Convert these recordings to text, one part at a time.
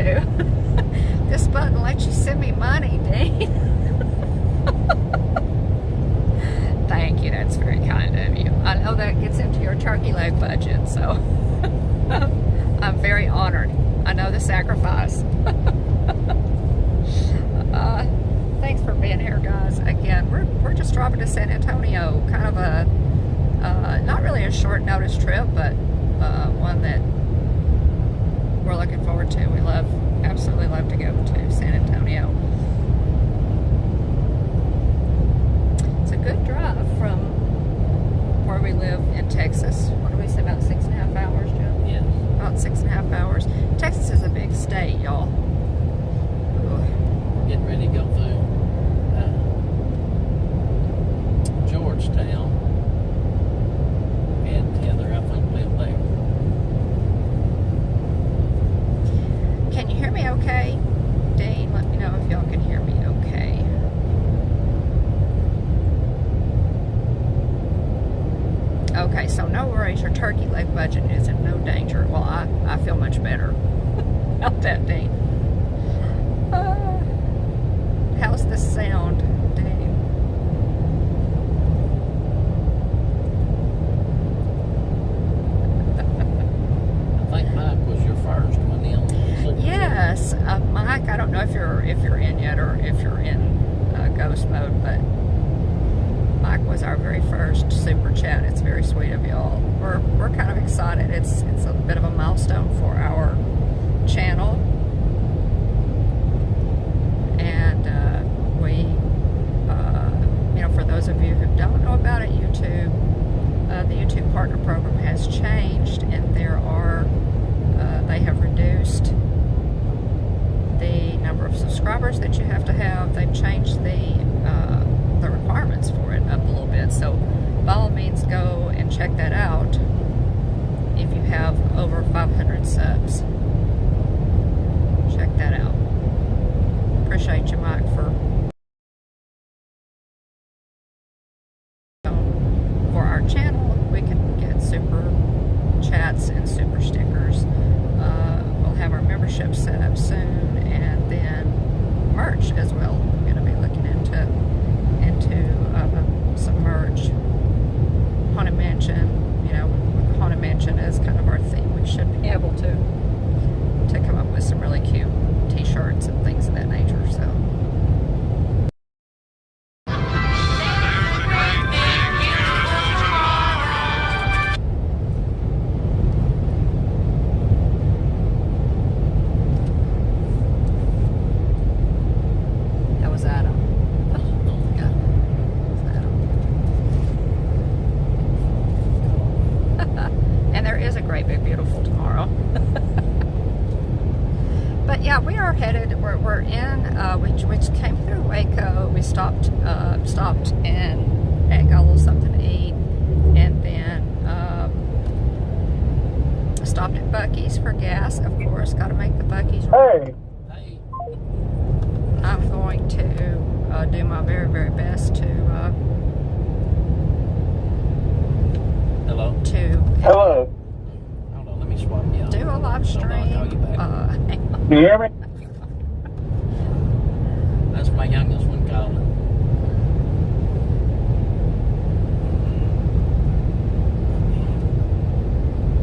do. This button lets you send me money, Dean. Thank you, that's very kind of you. I know that gets into your turkey leg budget, so I'm very honored. I know the sacrifice. Thanks for being here, guys. Again, we're just driving to San Antonio, kind of a not really a short notice trip, but one that we're looking forward to. We absolutely love to go to San Antonio. It's a good drive from where we live in Texas. What do we say, about 6.5 hours, Joe? Yeah. About 6.5 hours. Texas is a big state, y'all. We're getting ready to go through Georgetown. And Heather, I think, live there. Can you hear me okay? Dean, let me know if y'all can hear me okay. Okay, so no worries, your turkey leg budget is in no danger. Well, I feel much better about that, Dean. How's the sound, Dean? I think Mike was your first one in. Yes, Mike. I don't know if you're in yet or if you're in ghost mode, but Mike was our very first super chat. It's very sweet of y'all. We're kind of excited. It's a bit of a milestone for our channel, and we, you know, for those of you who don't know about it, YouTube, the YouTube Partner Program has changed, and they have reduced the number of subscribers that you have to have. They've changed the requirements for it up a little bit. So by all means, go and check that out if you have over 500 subs. Check that out. Appreciate you, Mike, for our channel. We can get super chats and super stickers. We'll have our membership set up soon, and then merch as well. We're going to be looking into some merch. Haunted Mansion, you know, Haunted Mansion is kind of our theme. We should be able to come up with some really cute t-shirts and things of that nature. So we're in, which came through Waco. We stopped and got a little something to eat, and then stopped at Buc-ee's for gas. Of course, got to make the Buc-ee's. Hey. I'm going to do my very, very best to Hello. Hello. Hold on, let me swap you out. Do a live stream. I'll call you back. Do you hear me? That's my youngest one calling.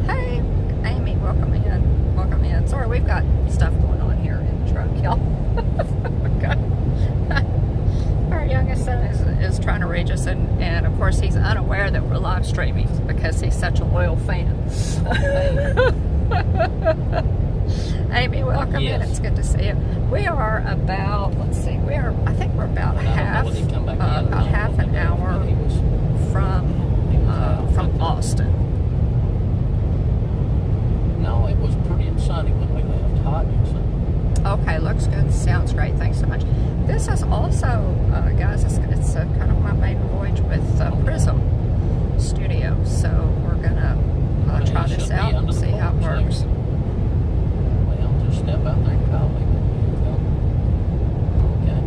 Hey, Amy, welcome in. Welcome in. Sorry, we've got stuff going on here in the truck, y'all. Our youngest son is trying to reach us, and of course he's unaware that we're live streaming because he's such a loyal fan. Amy, welcome in. It's good to see you. We are about, let's see, I think we're about half an hour from Austin. No, it was pretty sunny when we left. Hot and sunny. Okay, looks good. Sounds great. Thanks so much. This is also, guys, it's kind of my maiden voyage with Prism Studio, so we're gonna try this out and see how it works. Well, just step out there and call me. Okay.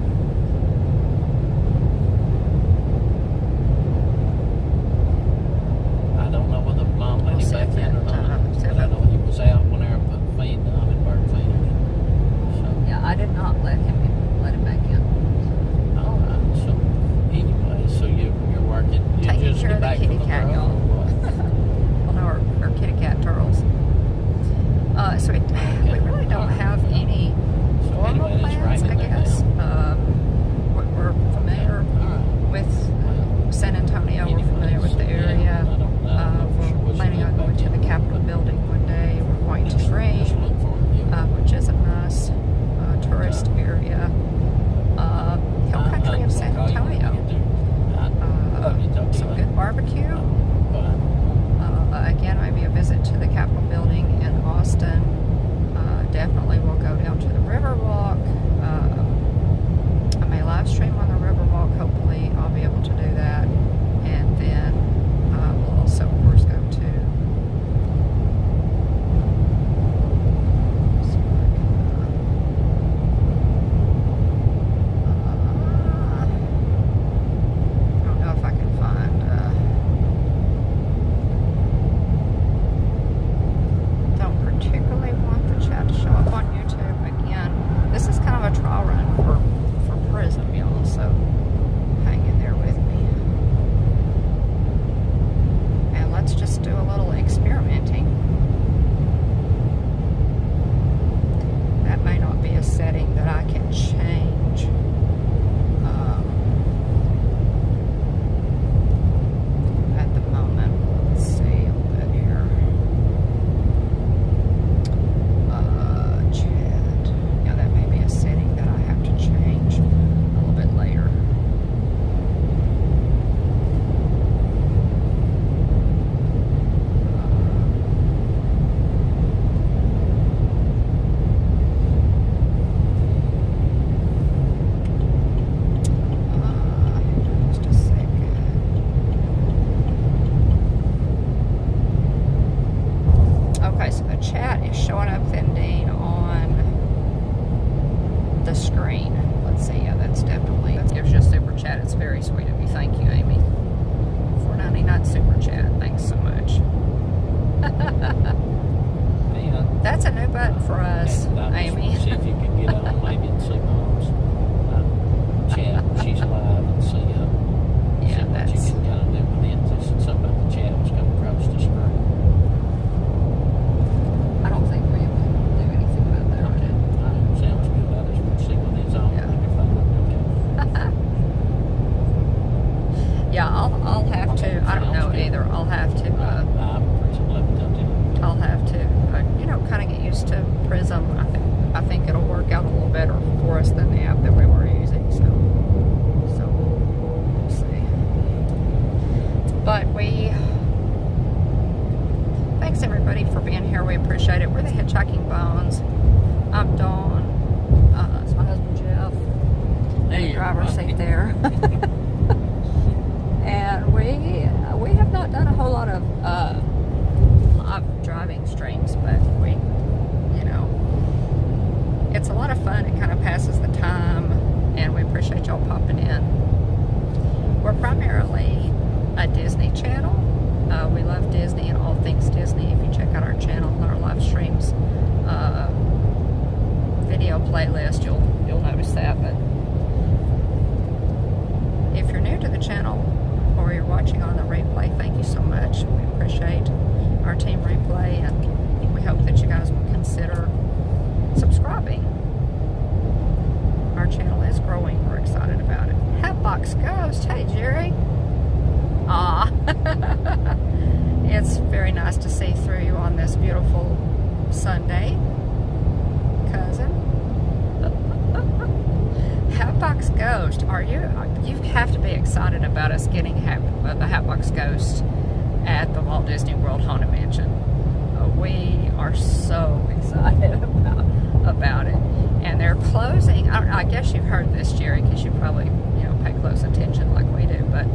I don't know whether mom let him back in or not. But I know he was out when I put feed, the hummingbird feeder. did not let him back in. All right. So anyway, so you're working. You Taking just care get of the back kitty from the cat, road, y'all. or what? Well, no, our kitty cat turtles. So we really don't have any So formal anyway, it's plans, I raining there guess. now. We're familiar All right. with Well, San Antonio. We're familiar with the area. Yeah, I don't know for sure. We're planning on going to the Capitol building one day. We're going to Let's Green, look for it. which is a nice tourist area. Hill country of San Antonio. Some good barbecue. Again, maybe a visit to the Capitol building in Austin. Definitely we'll go down to the Riverwalk. I may live stream on the Riverwalk. Hopefully I'll be able to do that. And then we'll also, of course, go to I don't know if I can find don't particularly want the chat to show up on YouTube. Again, this is kind of a trial run for Prism, y'all, so hang in there with me. And let's just do a little experimenting. That may not be a setting that I can change. At the moment. Let's see a little bit here. Chat. Yeah, that may be a setting that I have to change a little bit later. Just a second. Okay, so the chat is showing up then, Dean, on the screen. Let's see. Yeah, that's definitely. That gives you a super chat. It's very sweet of you. Thank you, Amy. $4.99 super chat. Thanks so much. Yeah. That's a new button for us, Amy. See if you can get on maybe and see Mom's chat when she's live and see, Yeah, see what you that's. can kind of do with it. Just something about the chat was coming across the screen. I don't think we will do anything about that. Okay. All right. Sounds good. I just want to see what it's on. Yeah. Maybe find out. Okay. Yeah, I'll have to. I don't know either. I'll have to. I'm pretty love to tell you. I'll have to, kind of get used to Prism. I think it'll work out a little better for us than the app that we were using. So we'll see. But thanks everybody for being here. We appreciate it. We're the Hitchhiking Bones. I'm Dawn. It's my husband Jeff. In the driver's seat there. And we have not done a whole lot of live driving streams, but it's a lot of fun. It kind of passes the time, and we appreciate y'all popping in. We're primarily a Disney channel. We love Disney and all things Disney. If you check out our channel and our live streams video playlist, you'll notice that. But if you're new to the channel or you're watching on the replay, thank you so much. We appreciate our team replay, and we hope that you guys will consider subscribing. Our channel is growing. We're excited about it. Hatbox Ghost. Hey, Jerry. It's very nice to see through you on this beautiful Sunday, cousin. Hatbox Ghost, you have to be excited about us getting the Hatbox Ghost at the Walt Disney World Haunted Mansion. We are so excited about it. And they're closing, I guess you've heard this, Jerry, because you probably pay close attention like we do, but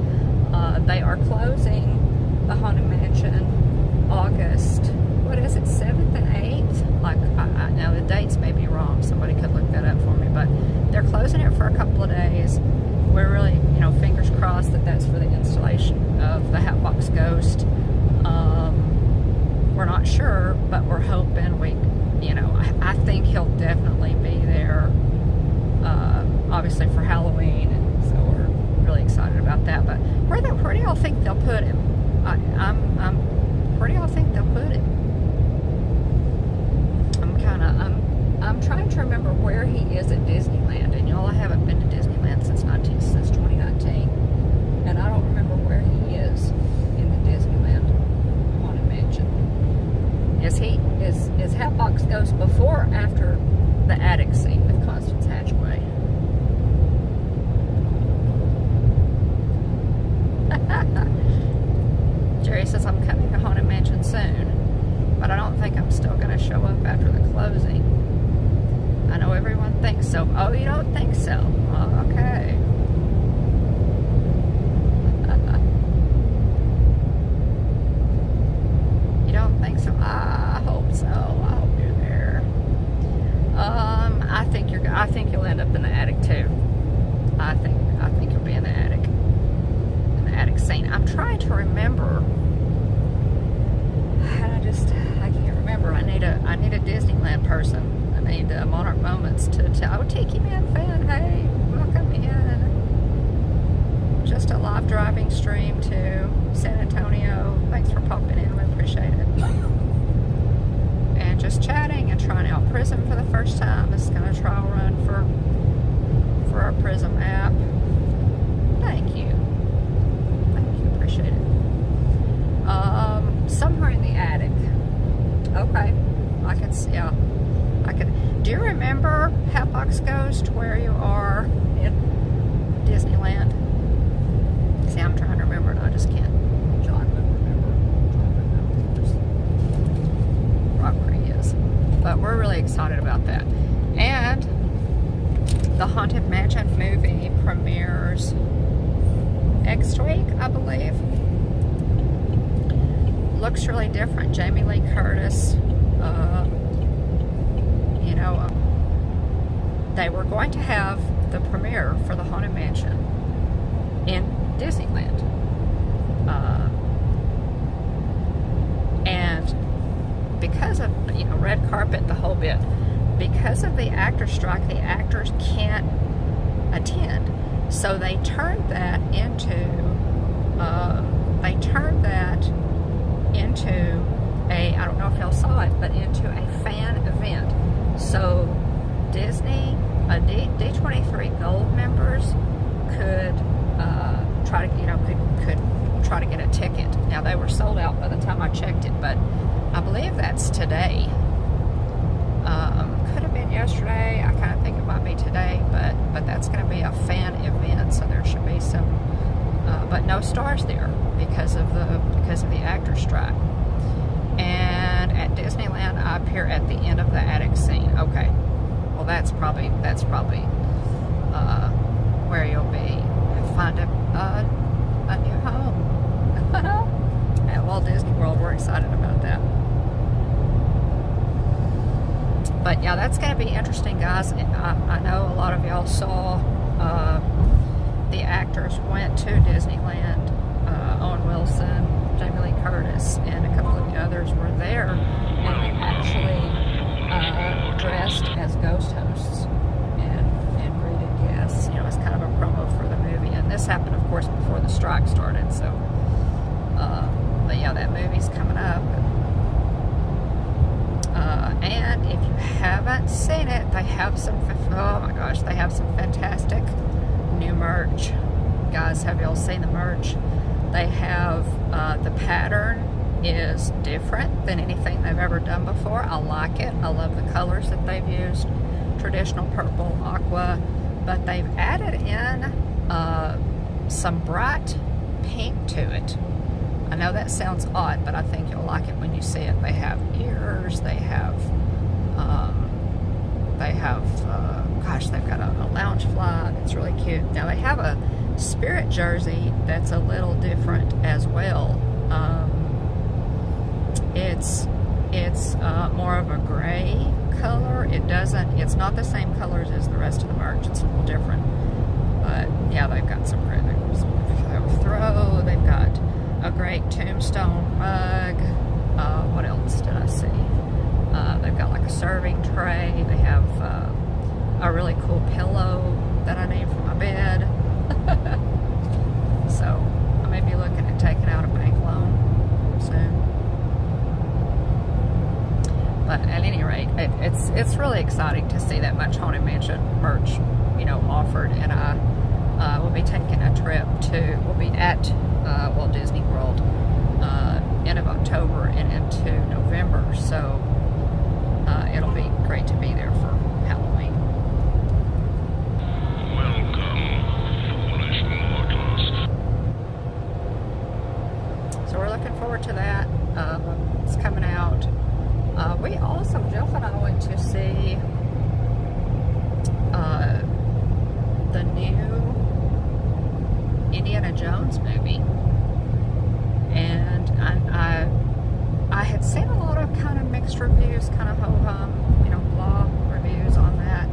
they are closing the Haunted Mansion August, what is it, 7th and 8th? Now the dates may be wrong, somebody could look that up for me, but they're closing it for a couple of days. We're really, fingers crossed that that's for the installation of the Hatbox Ghost. We're not sure, but we're hoping I think he'll definitely be there put him. I'm pretty. I think they'll put him. I'm trying to remember where he is at Disneyland, and y'all, I haven't been to Disneyland since 2019, and I don't remember where he is in the Disneyland Haunted Mansion. Is Hatbox Ghost before or after the attic scene with Constance Hatchaway? Jerry says, I'm coming to Haunted Mansion soon, but I don't think I'm still going to show up after the closing. I know everyone thinks so. Oh, you don't think so? Oh, okay. You don't think so? I hope so. I hope you're there. I think you'll end up in the attic too. I think you'll be in the attic. In the attic scene. I'm trying to remember. And I can't remember. I need a Disneyland person. I need Monarch Moments to tell. Oh, Tiki Man fan, hey, welcome in. Just a live driving stream to San Antonio. Thanks for popping in. We appreciate it. And just chatting and trying out Prism for the first time. This is going to trial run for our Prism app. Thank you. Thank you. Appreciate it. Somewhere in the attic. Okay. I can see. Yeah. Do you remember Hatbox Ghost where you are in Disneyland? See, I'm trying to remember and I just can't. John would remember. Where he is. But we're really excited about that. And the Haunted Mansion movie premieres next week, I believe. Looks really different. Jamie Lee Curtis. They were going to have the premiere for the Haunted Mansion in Disneyland. And because of, red carpet, the whole bit, because of the actor strike, the actors can't attend. So they turned that into I don't know if y'all saw it, but into a fan event. So Disney, D23 Gold members could try to get a ticket. Now they were sold out by the time I checked it, but I believe that's today. Could have been yesterday. I kind of think it might be today, but that's going to be a fan event, so there should be some, but no stars there because of the actor strike. And at Disneyland, I appear at the end of the attic scene. Okay, well that's probably where you'll be. Find a new home at Walt Disney World. We're excited about that. But yeah, that's going to be interesting, guys. I know a lot of y'all saw the actors went to Disneyland. Owen Wilson, Jamie Lee Curtis, and a couple of the others were there, and they actually dressed as ghost hosts and greeted guests. It's kind of a promo for the movie. And this happened, of course, before the strike started. So, but yeah, that movie's coming up. And if you haven't seen it, they have some. Oh my gosh, they have some fantastic new merch. Guys, have y'all seen the merch? They have the pattern is different than anything they've ever done before. I like it. I love the colors that they've used. Traditional purple, aqua, but they've added in some bright pink to it. I know that sounds odd, but I think you'll like it when you see it. They have ears. They have gosh, they've got a lounge fly that's really cute. Now they have a spirit jersey that's a little different as well. It's more of a gray color. It's not the same colors as the rest of the merch. It's a little different. But yeah, they've got some great throw. They've got a great tombstone mug. What else did I see? They've got like a serving tray. They have a really cool pillow that I need for my bed. So I may be looking at taking out to see that much Haunted Mansion merch, offered, and I will be taking a trip we'll be at Walt Disney World end of October and into November, so it'll be great to be there for Halloween. Welcome, foolish mortals. So we're looking forward to that. It's coming out. We also, Jeff and I went to see the new Indiana Jones movie, and I had seen a lot of kind of mixed reviews, kind of ho-hum, blah reviews on that.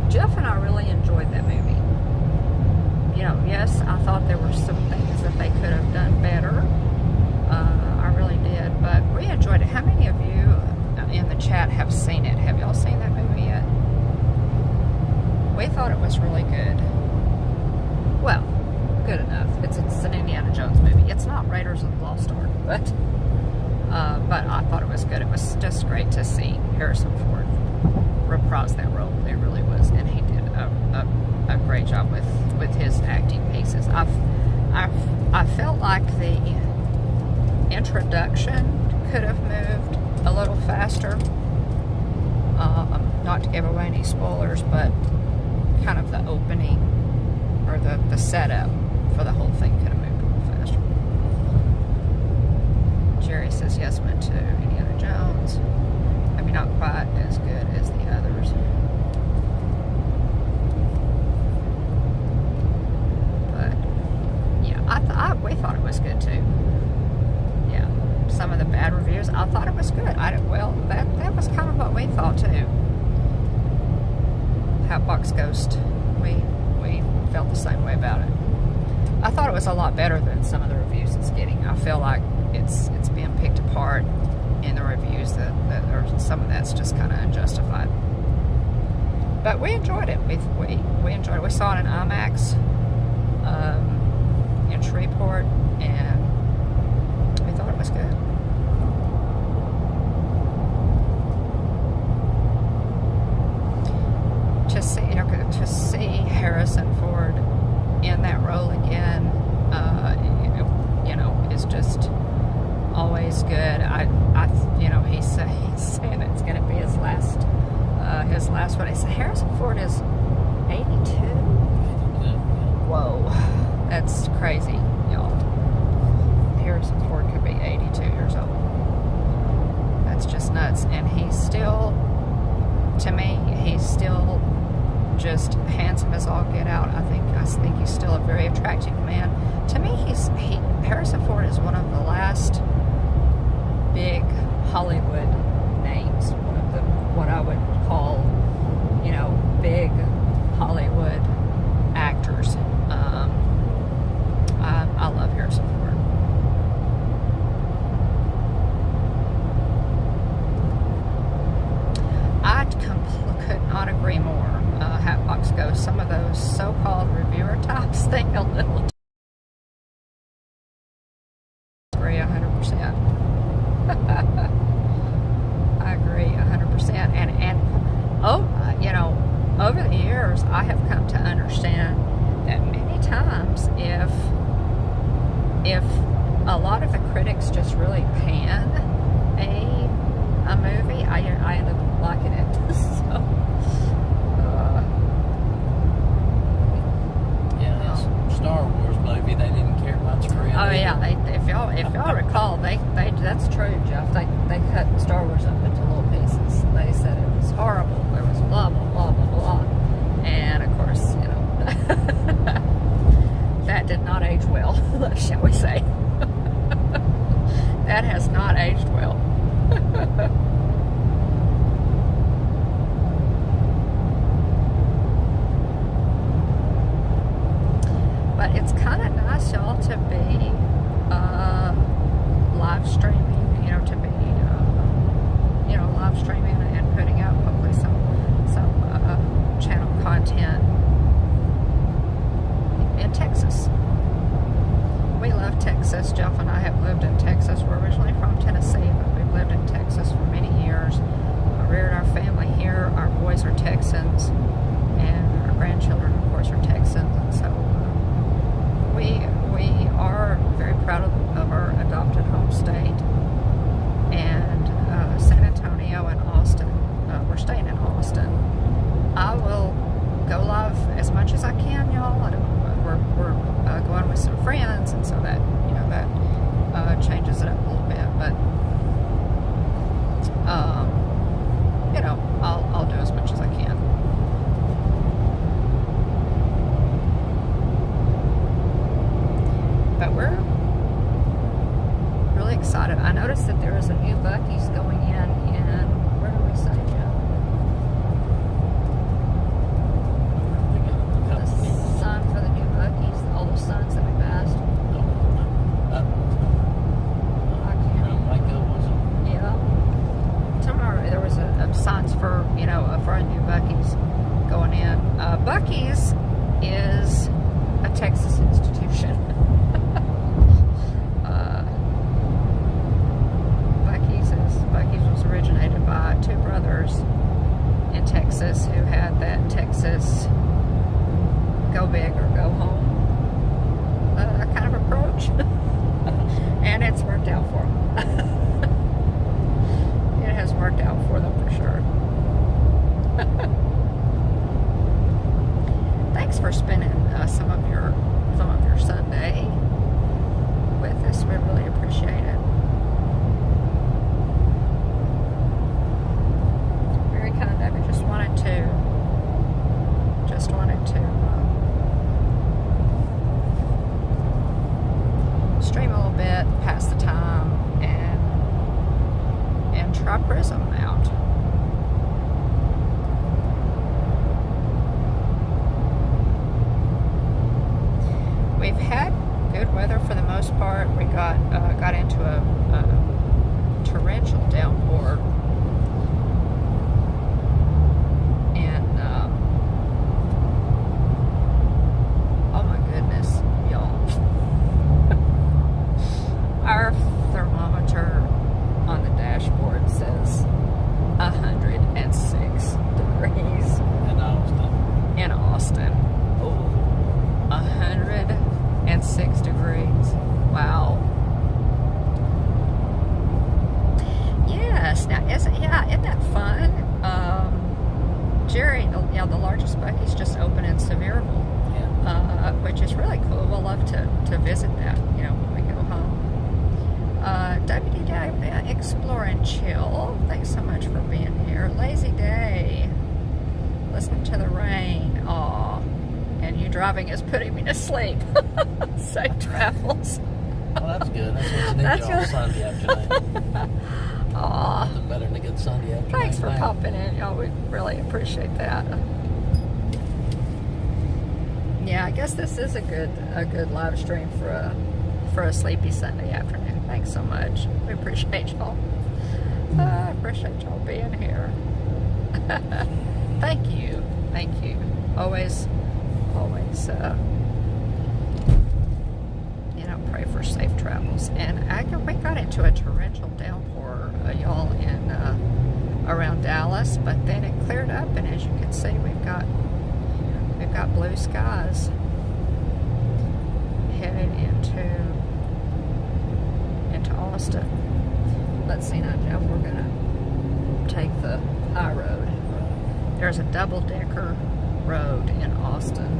Jeff and I really enjoyed that movie. Yes, I thought there were some things that they could have done better. I really did, but we enjoyed it. How many of you in the chat have seen it? Have y'all seen that movie yet? We thought it was really good. Well, good enough. It's an Indiana Jones movie. It's not Raiders of the Lost Ark, but I thought it was good. It was just great to see Harrison Ford reprise that role. It really was, and he did a great job with his acting pieces. I felt like the introduction could have moved a little faster. Not to give away any spoilers, but kind of the opening or the setup for the whole thing could have moved a little faster. Jerry says yes, went to Indiana Jones. Maybe not quite as good as the others. But yeah, we thought it was good too. Yeah, some of the bad reviews, I thought it was good. That was kind of what we thought too. Hatbox Ghost, we felt the same way about it. I thought it was a lot better than some of the reviews it's getting. I feel like it's being picked apart in the reviews that or some of that's just kind of unjustified. But we enjoyed it. We enjoyed it. We saw it in IMAX in Shreveport, and we thought it was good. To see Harrison Ford in that role again, is just always good. He's saying it's going to be his last one. He said Harrison Ford is 82. Whoa, that's crazy, y'all. Harrison Ford could be 82 years old. That's just nuts, and to me, he's still just handsome as all get out. I think he's still a very attractive man. To me, Harrison Ford is one of the last big Hollywood names. One of the what I would call, big Hollywood actors. I love Harrison Ford. I could not agree more. Hatbox Ghost, some of those so-called reviewer types think a little. Agree 100%. I agree 100%. And over the years, I have come to understand that many times, if a lot of the critics just really pan a movie, I end up liking it. Star Wars movie they didn't care much for it. Oh yeah, if y'all recall, they that's true, Jeff. They cut Star Wars up into little pieces. They said it was horrible. There was blah blah blah blah blah, and of course, that did not age well, shall we say? That has not aged well. But it's kind of nice, y'all, to be live streaming, to be, live streaming and putting out hopefully some channel content in Texas. We love Texas. Jeff and I have lived in Texas. We're originally from Tennessee, but we've lived in Texas Texas who had that Texas go big or go home kind of approach. And it's worked out for them. It has worked out for them for sure. Thanks for spending some of your Sunday with us. We really appreciate it. Very kind of you. Just wanted to stream a little bit, pass the time, and try Prism out. We've had good weather for the most part. We got into a torrential downpour, and oh my goodness, y'all! Our thermometer on the dashboard says 106 degrees in Austin. Oh. 106 degrees. Wow. Yes. Now, isn't that fun? Jerry, the largest Buc-ee's just opened in Sevierville, which is really cool. We'll love to visit that, when we go home. WDW Explore and Chill. Thanks so much for being here. Lazy day. Listening to the rain. Aw. And you driving is putting me to sleep. Safe travels. Well, that's good. That's what you need on Sunday afternoon. Aw. Nothing better than a good Sunday afternoon. Thanks for popping in, y'all. We really appreciate that. Yeah, I guess this is a good live stream for a sleepy Sunday afternoon. Thanks so much. We appreciate y'all. I appreciate y'all being here. Thank you. Always, pray for safe travels. And we got into a torrential downpour, y'all, in around Dallas, but then it cleared up, and as you can see, we've got blue skies headed into Austin. Let's see now, Jeff. We're gonna take the high road. There's a double-decker road in Austin.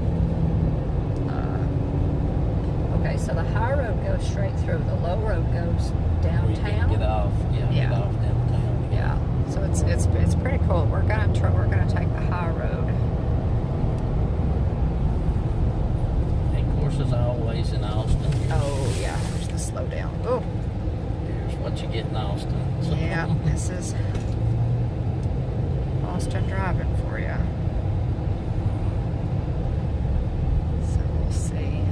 Okay, so the high road goes straight through. The low road goes downtown. Get off. Get off downtown. Yeah. So it's pretty cool. We're gonna take the high road. And courses always in Austin. Oh yeah, there's the slow down. Oh. Here's what you get in Austin. So. Yeah, this is Austin driving for you. So we'll see.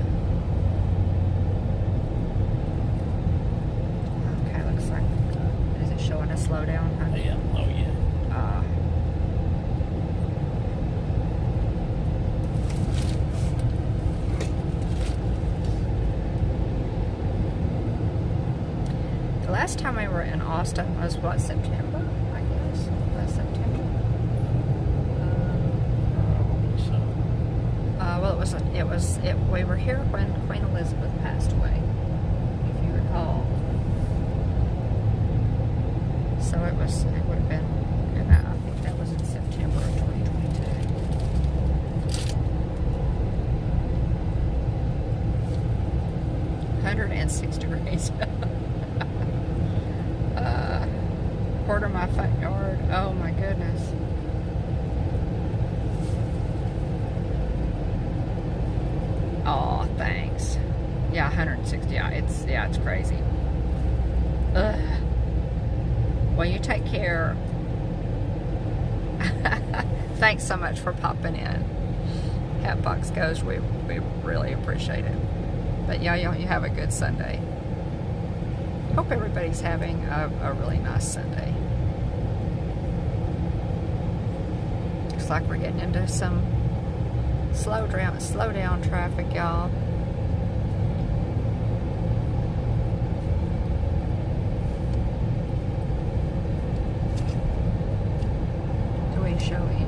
Okay, looks like, is it showing a slowdown, huh? Yeah, oh yeah. The last time we were in Austin was what, September? I guess last September. Well, we were here when Queen Elizabeth passed away, if you recall. So it would have been, and I think that was in September of 2022. $106 quarter my front yard. Oh my goodness. Oh, thanks. Yeah, 160. Yeah, it's crazy. Ugh. Well, you take care. Thanks so much for popping in. Hatbox Goes, we really appreciate it. But yeah, you have a good Sunday. Hope everybody's having a really nice Sunday. Looks like we're getting into some slow down traffic, y'all. Do we show any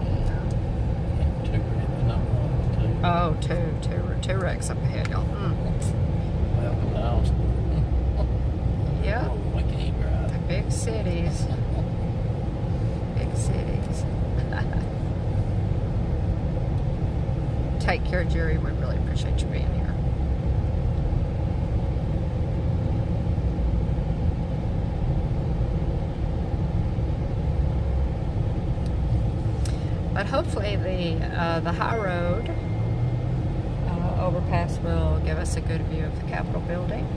Oh, two wrecks up ahead, y'all. Welcome to Austin. Yep. Oh, why can't you drive? The big cities. Big cities. Take care, Jerry. We really appreciate you being here. But hopefully the high road overpass will give us a good view of the Capitol building.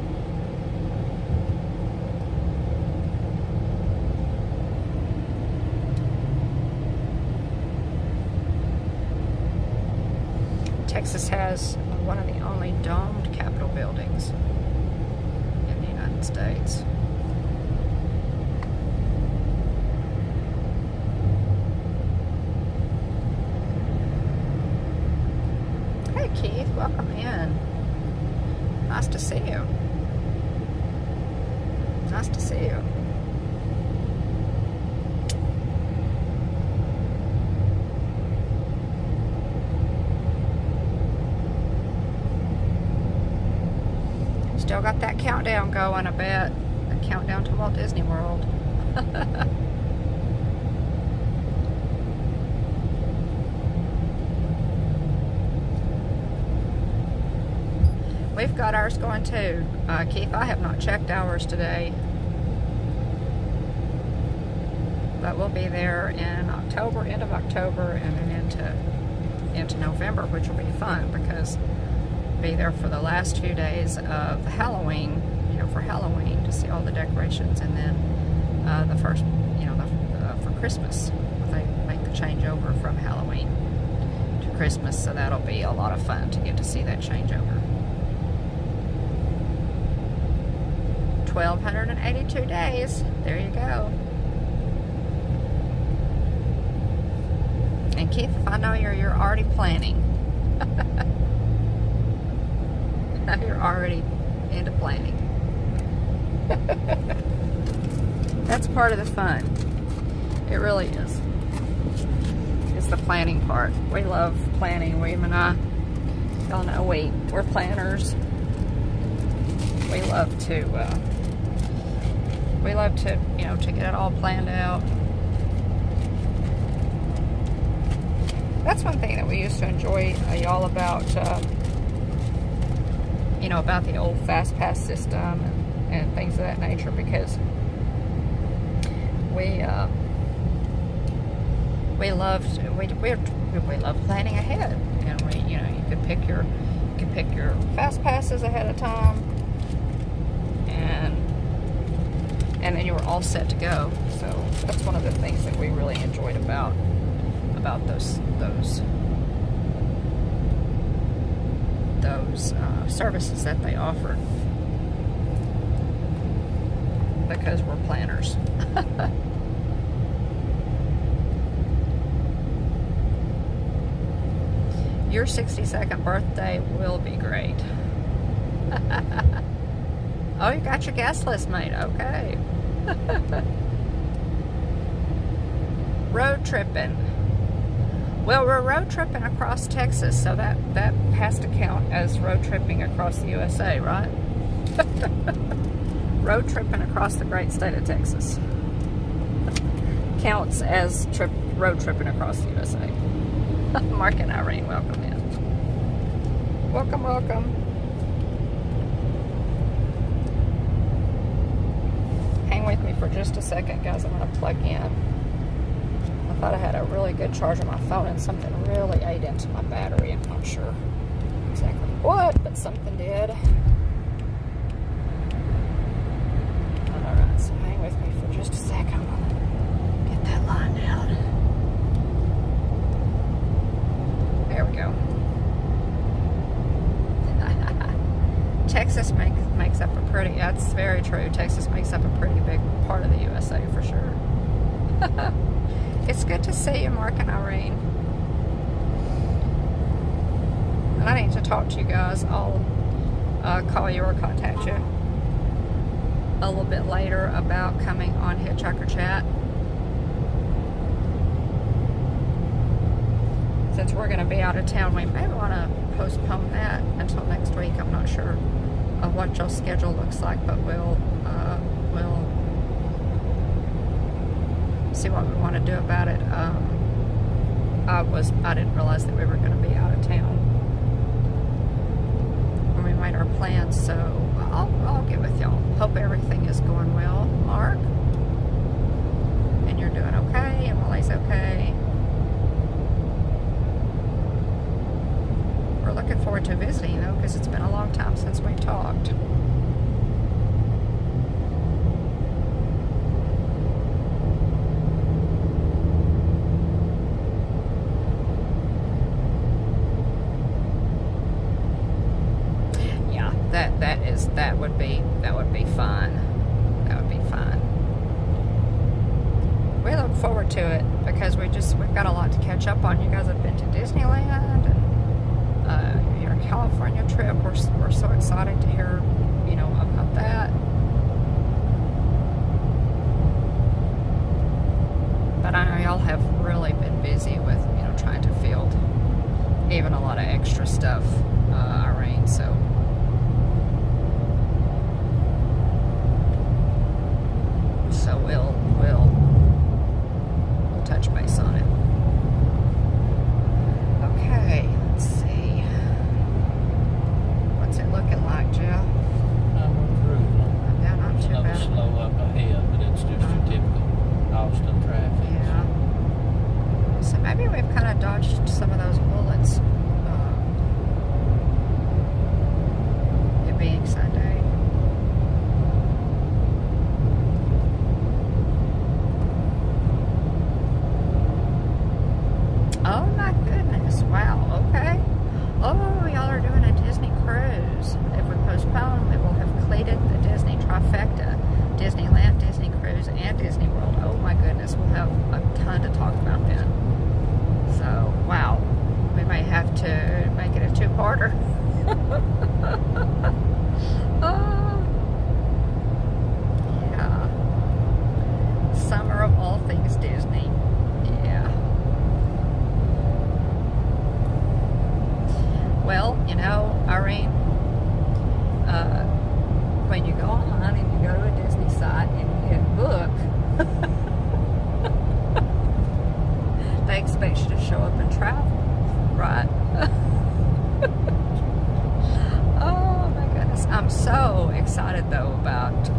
Texas has one of the only domed Capitol buildings in the United States. Hey Keith, welcome in. Nice to see you. Nice to see you. Still got that countdown going, I bet. The countdown to Walt Disney World. We've got ours going too. Keith, I have not checked ours today. But we'll be there in October, end of October, and then into November, which will be fun because be there for the last 2 days of Halloween, for Halloween to see all the decorations, and then the first, for Christmas, they make the changeover from Halloween to Christmas, so that'll be a lot of fun to get to see that changeover. 1,282 days. There you go. And Keith, if I know you're already planning. You're already into planning. That's part of the fun. It really is. It's the planning part. We love planning. William and I, y'all know we're planners. We love to to get it all planned out. That's one thing that we used to enjoy, y'all, about about the old fast pass system and things of that nature, because we love planning ahead, and you could pick your fast passes ahead of time, and then you were all set to go. So that's one of the things that we really enjoyed about those services that they offered, because we're planners. Your 62nd birthday will be great. Oh, you got your guest list made. Okay. Road tripping. Well, we're road tripping across Texas, so that has to count as road tripping across the USA, right? Road tripping across the great state of Texas counts as road tripping across the USA. Mark and Irene, welcome in. Welcome, welcome. Hang with me for just a second, guys. I'm going to plug in. I thought I had a really good charge on my phone, and something really ate into my battery. I'm not sure exactly what, but something did. Alright, so hang with me for just a second. I'm going to get that line down. There we go. Texas makes up a pretty, that's very true. Texas makes up a pretty big part of the USA for sure. It's good to see you, Mark and Irene. And I need to talk to you guys. I'll call you or contact you a little bit later about coming on Hitchhiker Chat. since we're going to be out of town, we may want to postpone that until next week. I'm not sure of what y'all's schedule looks like, but we'll see what we want to do about it. I didn't realize that we were going to be out of town when we made our plans, so I'll get with y'all. Hope everything is going well, Mark, and you're doing okay, and Wally's okay. We're looking forward to visiting, though, because it's been a long time since we talked. Yeah, that would be fun. That would be fun. We look forward to it because we've got a lot to catch up on. You guys have been to Disneyland and your California trip. We're so excited to hear, about that. But I know y'all have really been busy with, trying to field even a lot of extra stuff, Irene, so. So we'll touch base on it. Okay, let's see. What's it looking like, Jill? I'm improving. Yeah, not too Another bad. slow up ahead, but it's just your typical Austin traffic. Yeah. So maybe we've kind of dodged some of those bullets. It being Sunday. Oh my goodness, wow, okay. Oh, y'all are doing a Disney cruise. If we postpone, we will have completed the Disney trifecta. Disneyland, Disney Cruise, and Disney World. Oh my goodness, we'll have a ton to talk about then. So, wow, we may have to make it a two-parter. Yeah. Summer of all things Disney. Yeah. Well, Irene, when you go online and you go to a Disney site and you hit book, they expect you to show up and travel, right? Oh my goodness, I'm so excited though about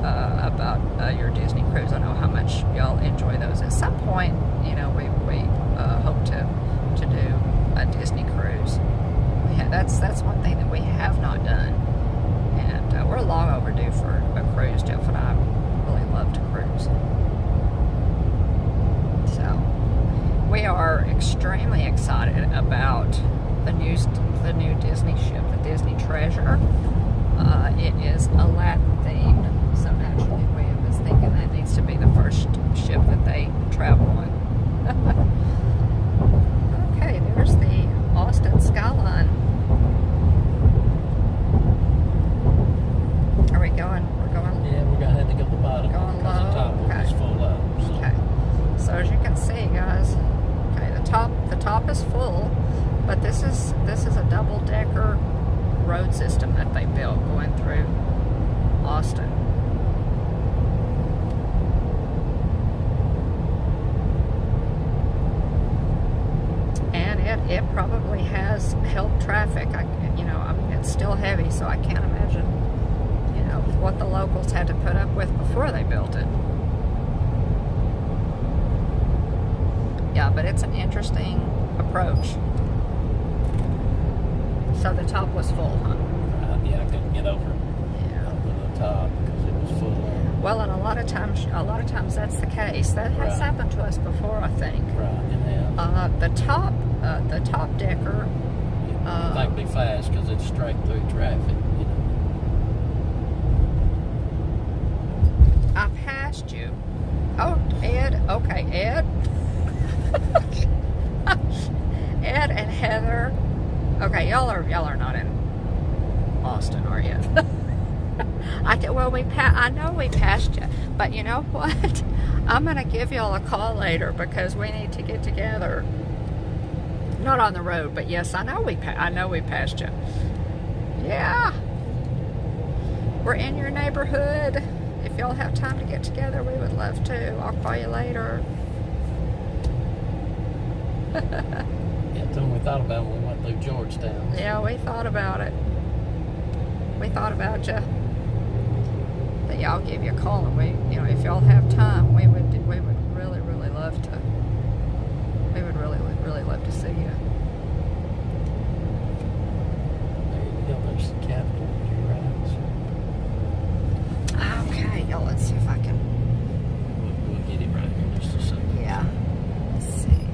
your Disney cruise. I know how much y'all enjoy those. At some point, we hope to do a Disney cruise. That's one thing that we have not done, and we're long overdue for a cruise. Jeff and I really love to cruise, so we are extremely excited about the new Disney ship, the Disney Treasure. It is Aladdin themed, so naturally we was thinking that needs to be the first ship that they travel on. Okay, there's the Austin skyline. Are we going? We're going. Yeah, we're gonna have to go to the bottom Going because the low, top okay. is full up. So. Okay. So as you can see, guys, okay, the top is full, but this is a double-decker road system that they built going through Austin. And it probably has held traffic. I mean, it's still heavy, so I can't imagine, what the locals had to put up with before they built it. Yeah, but it's an interesting approach. So the top was full, huh? Yeah, I couldn't get over Yeah. to the top because it was full. Well, and a lot of times that's the case. That has Right. happened to us before, I think. Right, it has. The top decker. I think it'd be fast because it's straight through traffic. I passed you. Oh, Ed. Okay, Ed. Ed and Heather. Okay, y'all are not in Austin, are you? I know we passed you, but you know what? I'm gonna give y'all a call later because we need to get together Not on the road, but yes, I know we passed you. Yeah. We're in your neighborhood. If y'all have time to get together, we would love to. I'll call you later. Yeah, tell them we thought about it when we went through Georgetown. Yeah, we thought about it. We thought about you. That y'all give you a call, and we, you know, if y'all have time, we would really, really love to. We would really, really love to see you. There you go. There's the Capitol. Okay, y'all. Let's see if I can. We'll get it right here in just a second. Yeah. Let's see.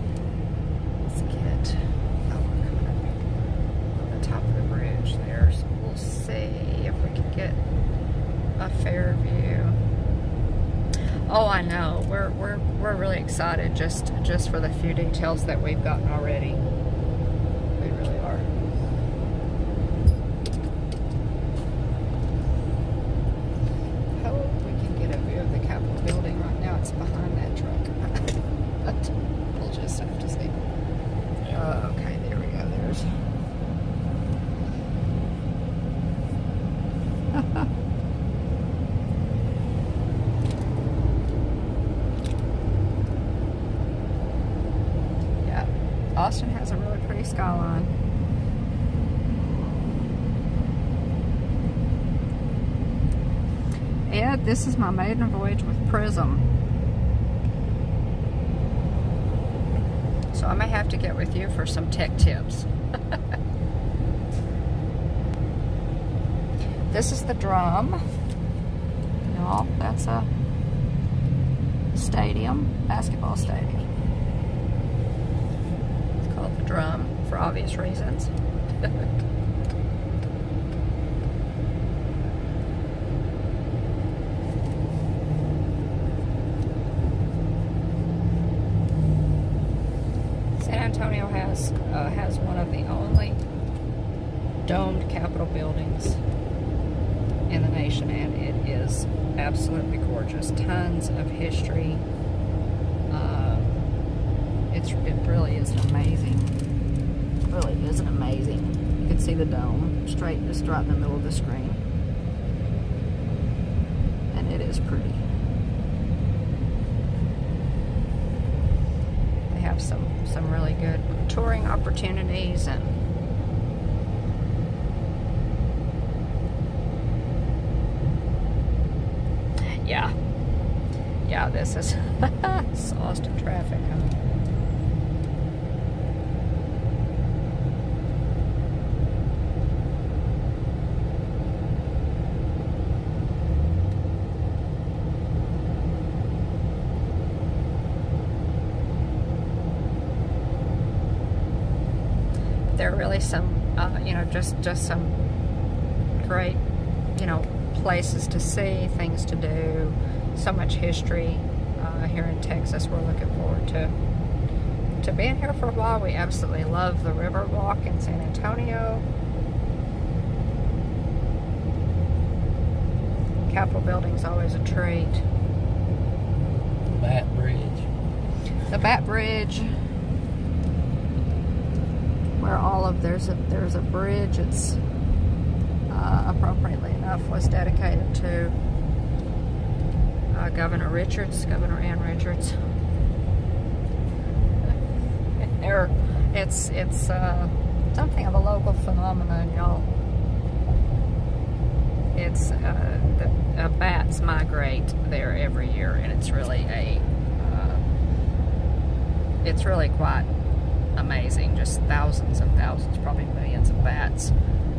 Let's get. Oh, we're coming up on the top of the bridge there, so we'll see if we can get a fair view. Oh, I know. We're really excited just for the few details that we've gotten already. We really are. Hope we can get a view of the Capitol building. Right now, it's behind that truck. But we'll just have to see. Okay, there we go. There's. Austin has a really pretty skyline. Ed, this is my maiden voyage with Prism. So I may have to get with you for some tech tips. This is the drum. Y'all, that's a stadium, basketball stadium. The drum for obvious reasons. San Antonio has one of the only domed Capitol buildings in the nation, and it is absolutely gorgeous. Tons of history. It really is amazing. It really is amazing. You can see the dome just right in the middle of the screen. And it is pretty. They have some really good touring opportunities, and yeah, this is it's Austin traffic, huh? There are really some, you know, just some great, you know, places to see, things to do, so much history here in Texas. We're looking forward to being here for a while. We absolutely love the river walk in San Antonio. Capitol building's always a treat. Bat Bridge. The Bat Bridge, where there's a bridge. It's appropriately enough was dedicated to Governor Ann Richards. It's something of a local phenomenon, y'all. It's the bats migrate there every year, and it's really quite amazing. Just thousands and thousands, probably millions of bats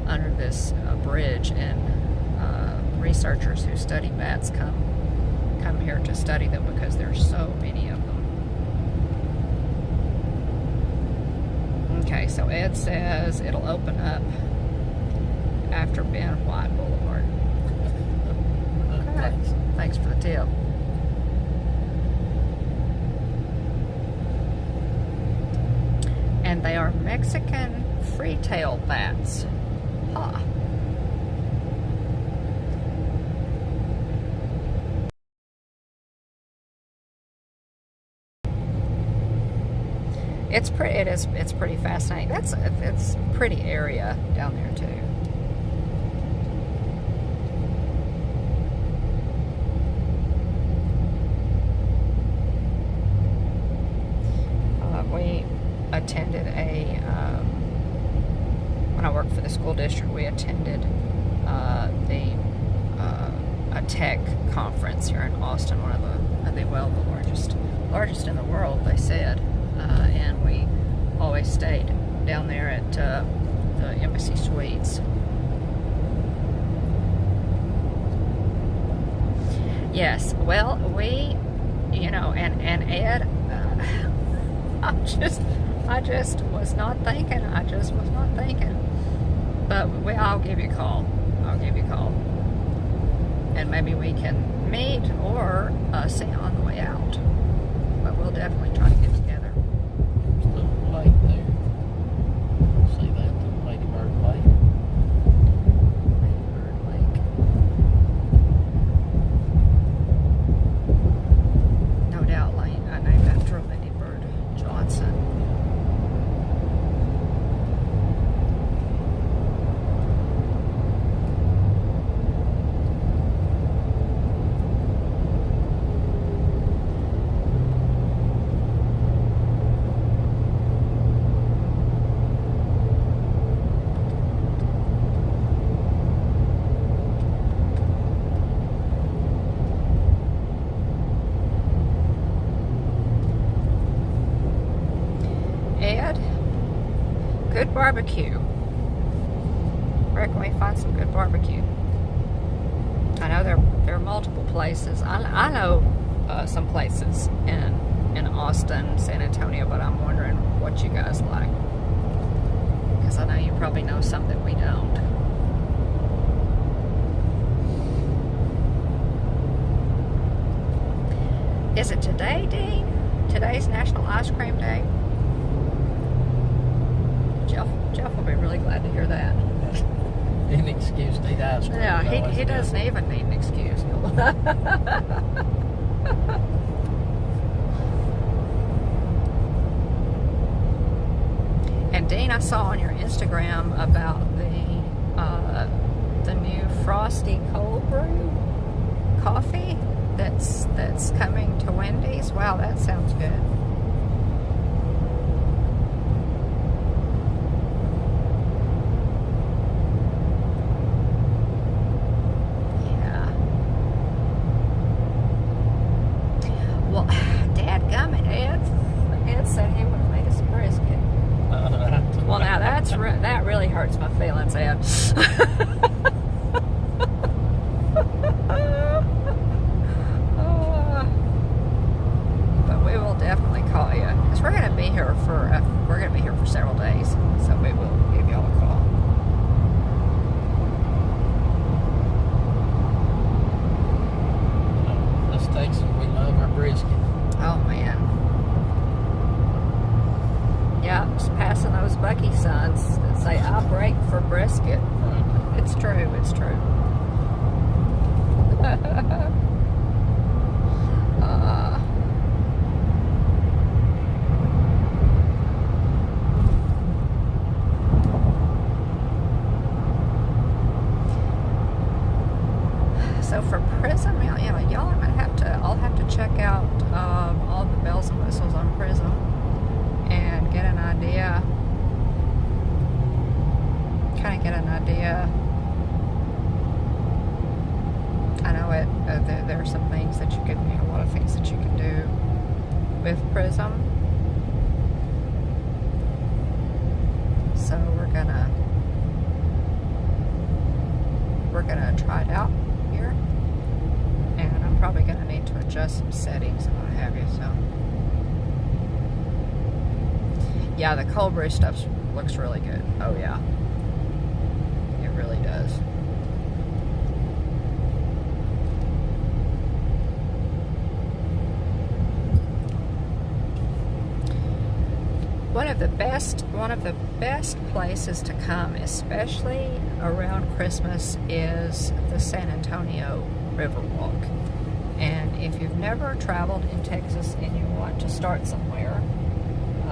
under this bridge, and researchers who study bats come here to study them because there's so many of them. Okay, so Ed says it'll open up after Ben White Boulevard. Okay. Thanks for the tip. And they are Mexican free-tail bats. Huh. It's pretty. It's pretty fascinating. It's a pretty area down there too. We attended when I worked for the school district, we attended a tech conference here in Austin, one of the largest in the world, they said, and we always stayed down there at the Embassy Suites. Yes, well, we, and Ed, I just was not thinking. But I'll give you a call. And maybe we can meet or see on the way out. But we'll definitely try to get together. There's a little lake there. See that? The Ladybird Lake. Ladybird Lake. No doubt, named after Lady Bird Johnson. Good barbecue. Where can we find some good barbecue? I know there are multiple places. I know some places in Austin, San Antonio, but I'm wondering what you guys like. Because I know you probably know some that we don't. Is it today, Dean? Today's National Ice Cream Day? Jeff will be really glad to hear that. Any excuse to eat ice cream. Yeah, he doesn't even need an excuse. And Dean, I saw on your Instagram about the new Frosty Cold Brew coffee that's coming to Wendy's. Wow, that sounds good. That really hurts my feelings, Ed. But we will definitely call you because we're going to be here for several days, so we will give y'all a call. Us Texans, we love our brisket. Oh man. Yeah, just passing those Bucky signs that say "I break for brisket." Right. It's true. So for Prism, y'all are gonna I'll have to check out all the bells and whistles on Prism and get an idea. I know there are some things that you can, a lot of things that you can do with Prism. So we're gonna try it out here, and I'm probably gonna need to adjust some settings and what have you. So yeah, the cold brew stuff looks really good. Oh yeah, it really does. One of the best places to come, especially around Christmas, is the San Antonio Riverwalk. And if you've never traveled in Texas and you want to start somewhere,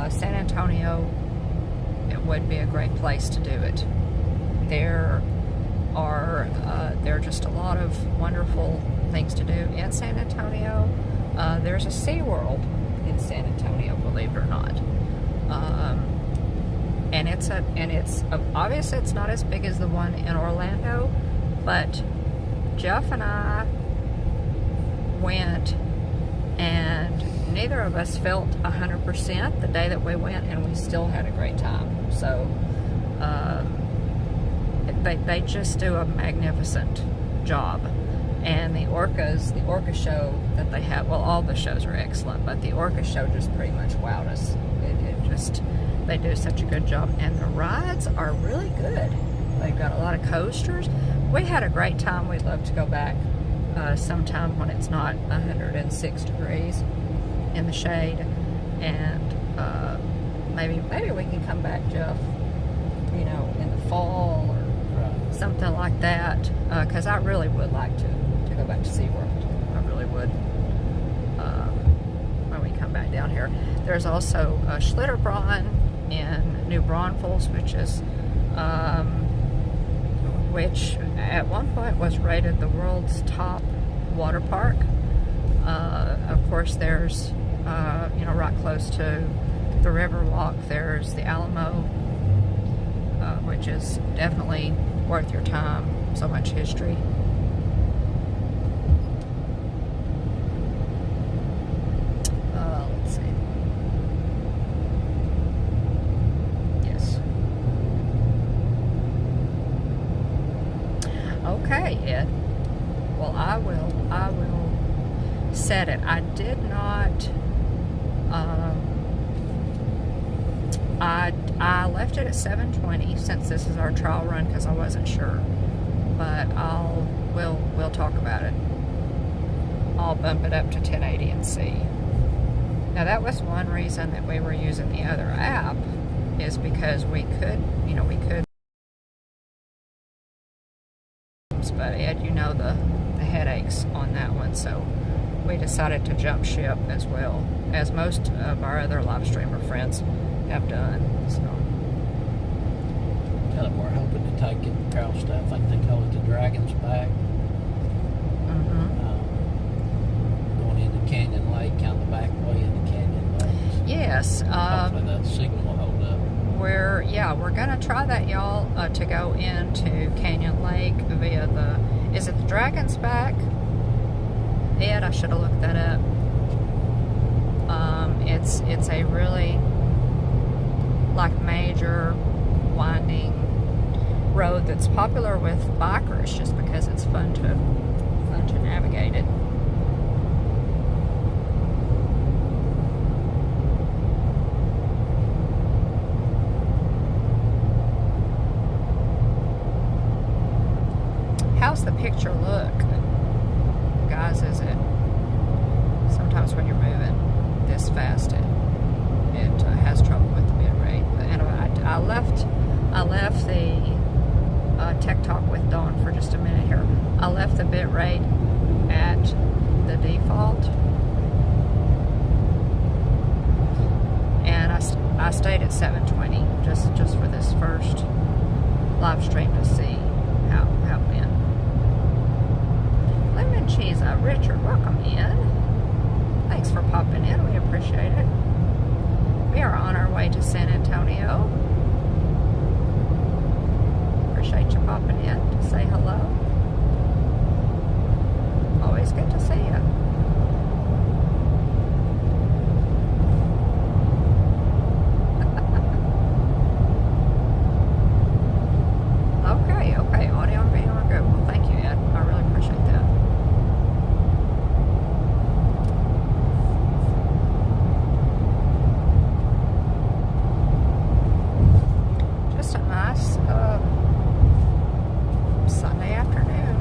San Antonio, it would be a great place to do it. There are just a lot of wonderful things to do in San Antonio. There's a SeaWorld in San Antonio, believe it or not. And it's obviously it's not as big as the one in Orlando, but Jeff and I went, and neither of us felt 100% the day that we went, and we still had a great time. So they just do a magnificent job. And the orca show that they have, well, all the shows are excellent, but the orca show just pretty much wowed us. They do such a good job, and the rides are really good. They've got a lot of coasters. We had a great time. We'd love to go back sometime when it's not 106 degrees in the shade, and maybe we can come back, Jeff, you know, in the fall or something like that, because I really would like to go back to SeaWorld. I really would, when we come back down here. There's also Schlitterbahn in New Braunfels, which at one point was rated the world's top water park. Of course, there's you know, right close to the Riverwalk, there's the Alamo, which is definitely worth your time. So much history. Let's see. Yes. Okay, Ed. Well, I will set it. I did not. I left it at 7:20 since this is our trial run because I wasn't sure, but we'll talk about it. I'll bump it up to 1080 and see. Now that was one reason that we were using the other app, is because we could. But Ed, you know the headaches on that one, so we decided to jump ship as well, as most of our other live streamer friends have done. So Tell them we're hoping to take it across, I think they call it the Dragon's Back. Going into Canyon Lake, kind of the back way into Canyon Lake. yes, Hopefully that signal will hold up. we're gonna try that, y'all, to go into Canyon Lake via is it the Dragon's Back? Ed, I should have looked that up. It's a really major winding road that's popular with bikers just because it's fun to navigate it. How's the picture look, guys? Is it sometimes when you're moving this fast it has trouble with the bit rate? But anyway, I left the Tech Talk with Dawn for just a minute here. I left the bit rate at the default, and I stayed at 720 just for this first live stream to see how it went. Lemon cheese, Richard, welcome in. Thanks for popping in. We appreciate it. We are on our way to San Antonio. Appreciate you popping in to say hello. Always good to see you. Okay. Audio and video are good. Well, thank you, Ed. I really appreciate that. Just a nice Sunday afternoon.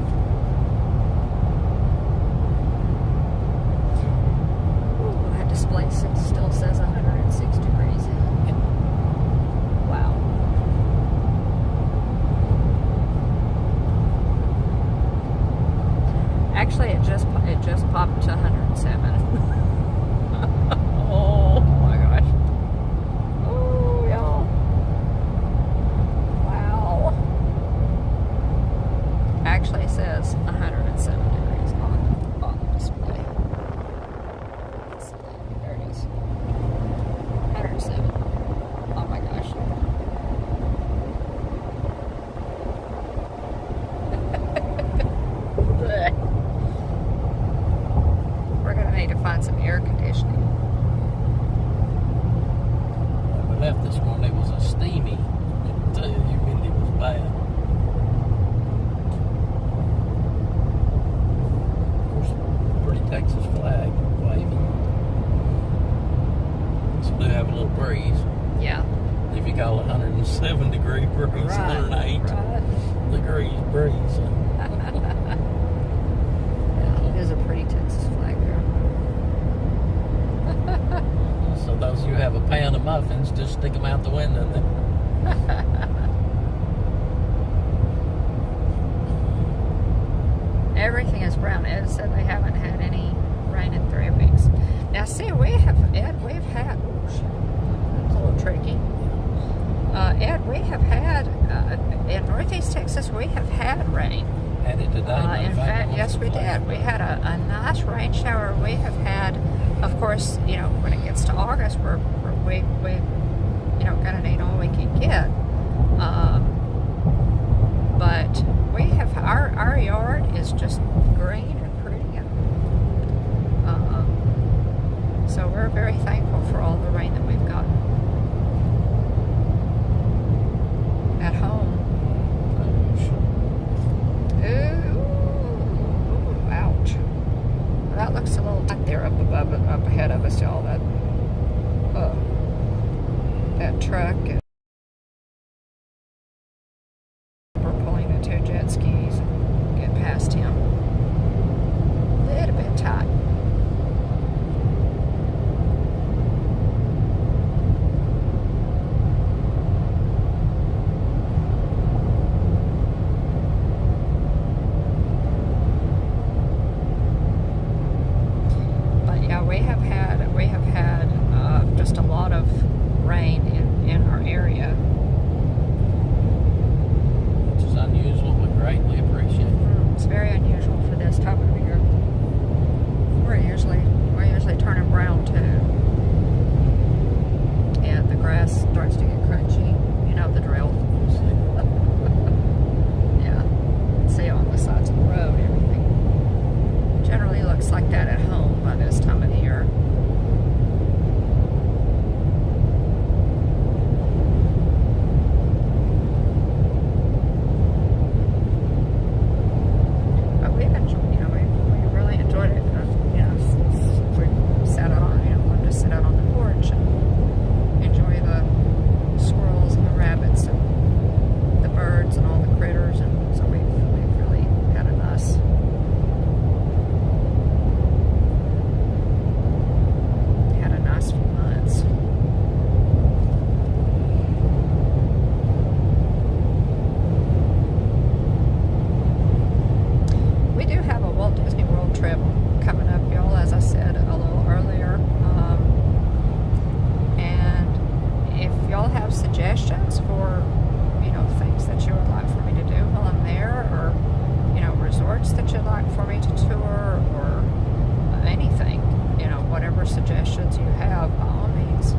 left this morning, it was a steamy. The humidity was bad. Of course, pretty Texas flag waving. So we have a little breeze. Yeah. If you call it 107 degree breeze, 108 degrees breeze. Yeah, it is a pretty Texas flag there. So those of you who have a pan of muffins, just stick them out the window. Everything is brown. Ed said they haven't had any rain in 3 weeks. Now, see, we've had, oh, shit, that's a little tricky. Ed, we have had, in Northeast Texas, we have had rain. Had it today. In fact, yes, we did. We had a nice rain shower. We have had, of course, you know, when it gets to August, we you know, gonna need all we can get. But we have, our yard is just green and pretty, and so we're very thankful for all the rain that we've gotten at home. Ooh, ouch. That looks a little tight there up above, up ahead of us, y'all. That truck. We're pulling the 2 jet skis and get past him. A little bit tight. But yeah, we have had just a lot of rain in our area. Which is unusual, but greatly appreciated. It's very unusual for this time of year. We're usually turning brown too. Yeah, the grass starts to get crunchy. You know the drill. Yeah. See on the sides of the road, everything generally looks like that at home by this time of the year. Suggestions for, you know, things that you would like for me to do while I'm there, or, you know, resorts that you'd like for me to tour, or anything, you know, whatever suggestions you have, by all means,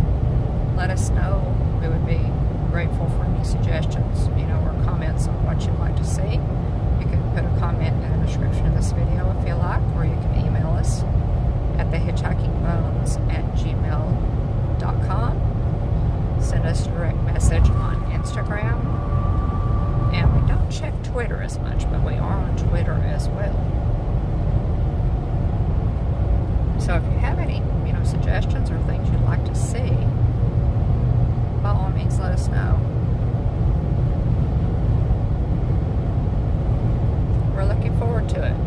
let us know. We would be grateful for any suggestions, you know, or comments on what you'd like to see. You can put a comment in the description of this video if you like, or you can email us at thehitchhikingbones@gmail.com. Send us a direct message on Instagram. And we don't check Twitter as much, but we are on Twitter as well. So if you have any, you know, suggestions or things you'd like to see, by all means let us know. We're looking forward to it.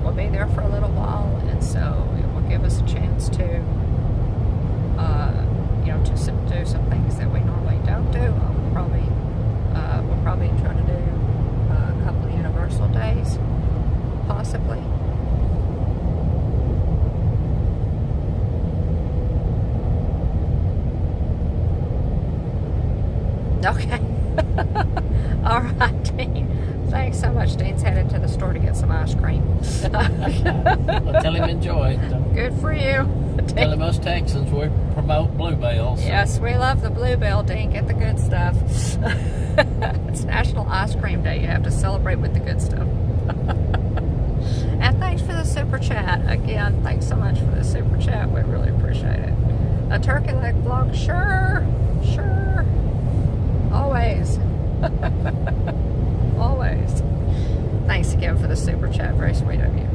We'll be there for a little while, and so it will give us a chance to you know, to do some things that we normally don't do. We'll probably try to do a couple of Universal days, possibly. Okay. All right, Dean. Thanks so much. Dean's headed to the store to get some ice cream. Well, tell him enjoy it. Good for you. Tell him us Texans, we promote bluebells. Yes, we love the bluebell, Dean. Get the good stuff. It's National Ice Cream Day. You have to celebrate with the good stuff. And thanks for the super chat. Again, thanks so much for the super chat. We really appreciate it. A turkey leg vlog? Sure. Always. Always. Thanks again for the super chat. Very sweet of you.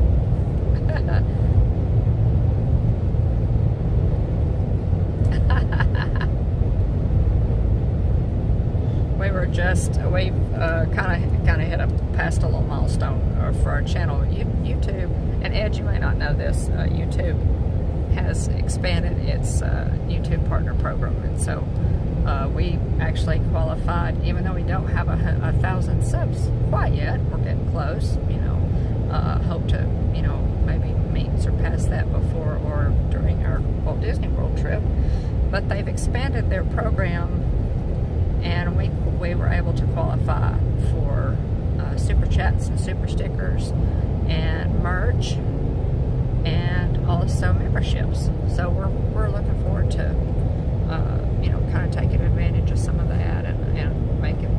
We've kind of hit past a little milestone for our channel, YouTube. And Ed, you may not know this, YouTube has expanded its YouTube partner program, and so we actually qualified, even though we don't have 1,000 subs quite yet. We're getting close. Hope to maybe surpass that before or during our Walt Disney World trip. But they've expanded their program, and we were able to qualify for super chats and super stickers and merch and also memberships. So we're looking forward to kind of taking advantage of some of that and making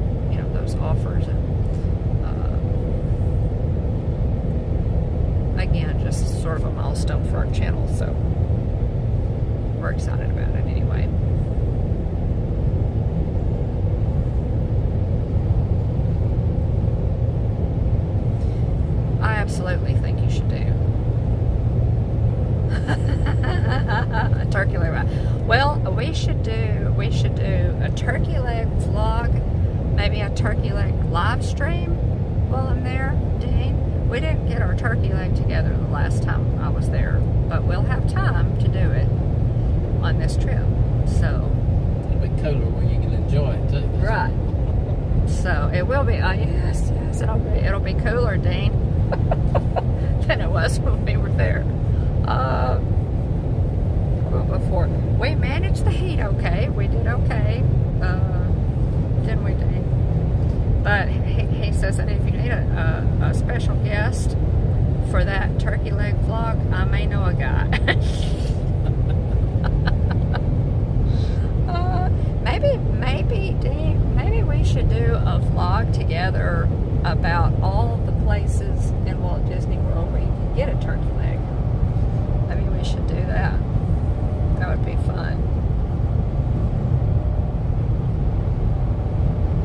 those offers, and again, just sort of a milestone for our channel. So we're excited about it anyway. I absolutely think you should do a turkey leg. Well, we should do a turkey leg vlog, maybe a turkey leg live stream while I'm there, Dean. We didn't get our turkey leg together the last time I was there, but we'll have time to do it on this trip. So it'll be cooler where you can enjoy it too. Right. So it will be. Yes, it'll be cooler, Dean, than it was when we were there. Before we managed the heat, okay, we did okay, didn't we, Dean? But he says that if you need a special guest for that turkey leg vlog, I may know a guy. Maybe, Dean, maybe we should do a vlog together about all of the places in Walt Disney World where you can get a turkey leg. Maybe we should do that. That would be fun.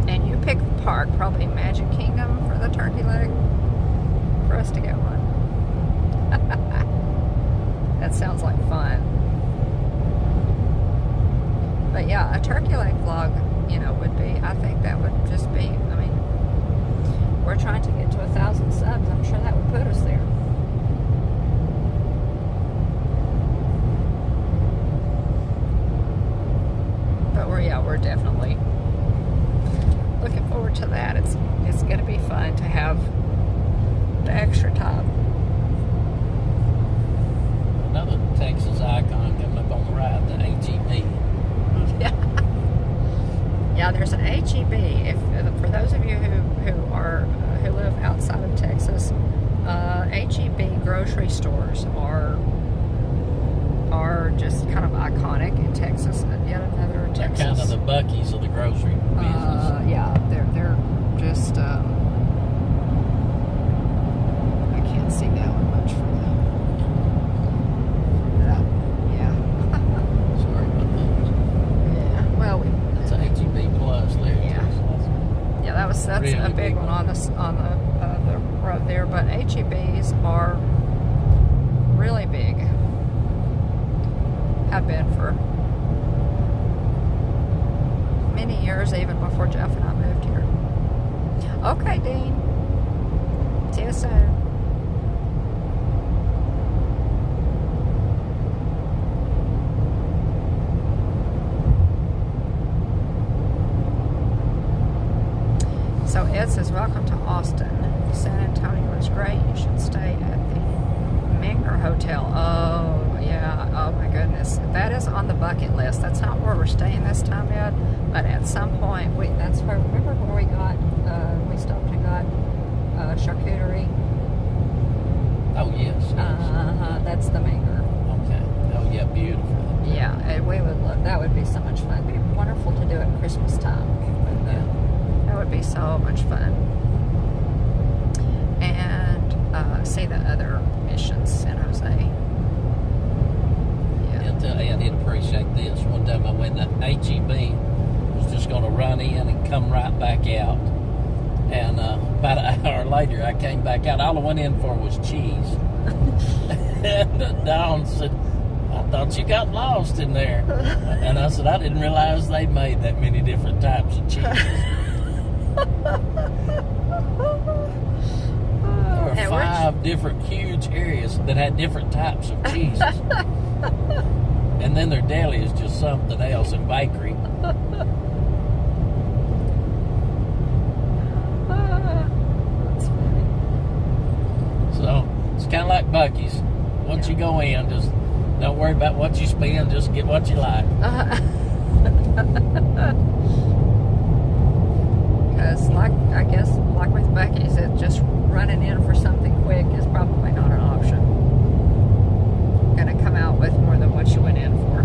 And you pick the park, probably Magic Kingdom for the turkey leg, for us to get one. That sounds like fun. But yeah, a turkey leg vlog, would be, I think that would just be, we're trying to get to 1,000 subs. I'm sure that would put us there. But we're definitely looking forward to that. It's going to be fun to have the extra time. Another Texas icon coming up on the right, the HEB. Yeah, there's an HEB. For those of you who live outside of Texas, HEB grocery stores are just kind of iconic in Texas. Yet another They're Texas. kind of the Buc-ee's of the grocery business. Yeah, they're just. I can't see that one much from that. Yeah. Sorry about that. Yeah. Well, It's a HEB Plus there. Yeah. Yeah, that's Really a big one on the road there. But HEBs are really big. Have been for many years, even before Jeff and I moved here. Okay, Dean. See you soon. So Ed says, welcome to Austin. San Antonio is great. You should stay at the Menger Hotel. Oh, yeah. Oh, my goodness. That is on the bucket list. That's not where we're staying this time, Ed. But at some point, that's where, remember where we stopped and got charcuterie? Oh, yes. That's the Menger. Okay. Oh, yeah, beautiful. Yeah, and we would love, that would be so much fun. It'd be wonderful to do it at Christmas time. Yeah. That would be so much fun. And see the other missions, San Jose. Yeah, tell Ed, he'd appreciate this. One time I went, the HEB was just going to run in and come right back out. And about an hour later, I came back out. All I went in for was cheese. And Dawn said, I thought you got lost in there. And I said, I didn't realize they made that many different types of cheese. There were 5 different huge areas that had different types of cheeses. And then their deli is just something else, and bakery. That's funny. So it's kind of like Buc-ee's. Once you go in, just don't worry about what you spend. Just get what you like. Because, I guess, like with Buc-ee's, it just running in for something quick is probably not an option. Going to come out with more than what you went in for.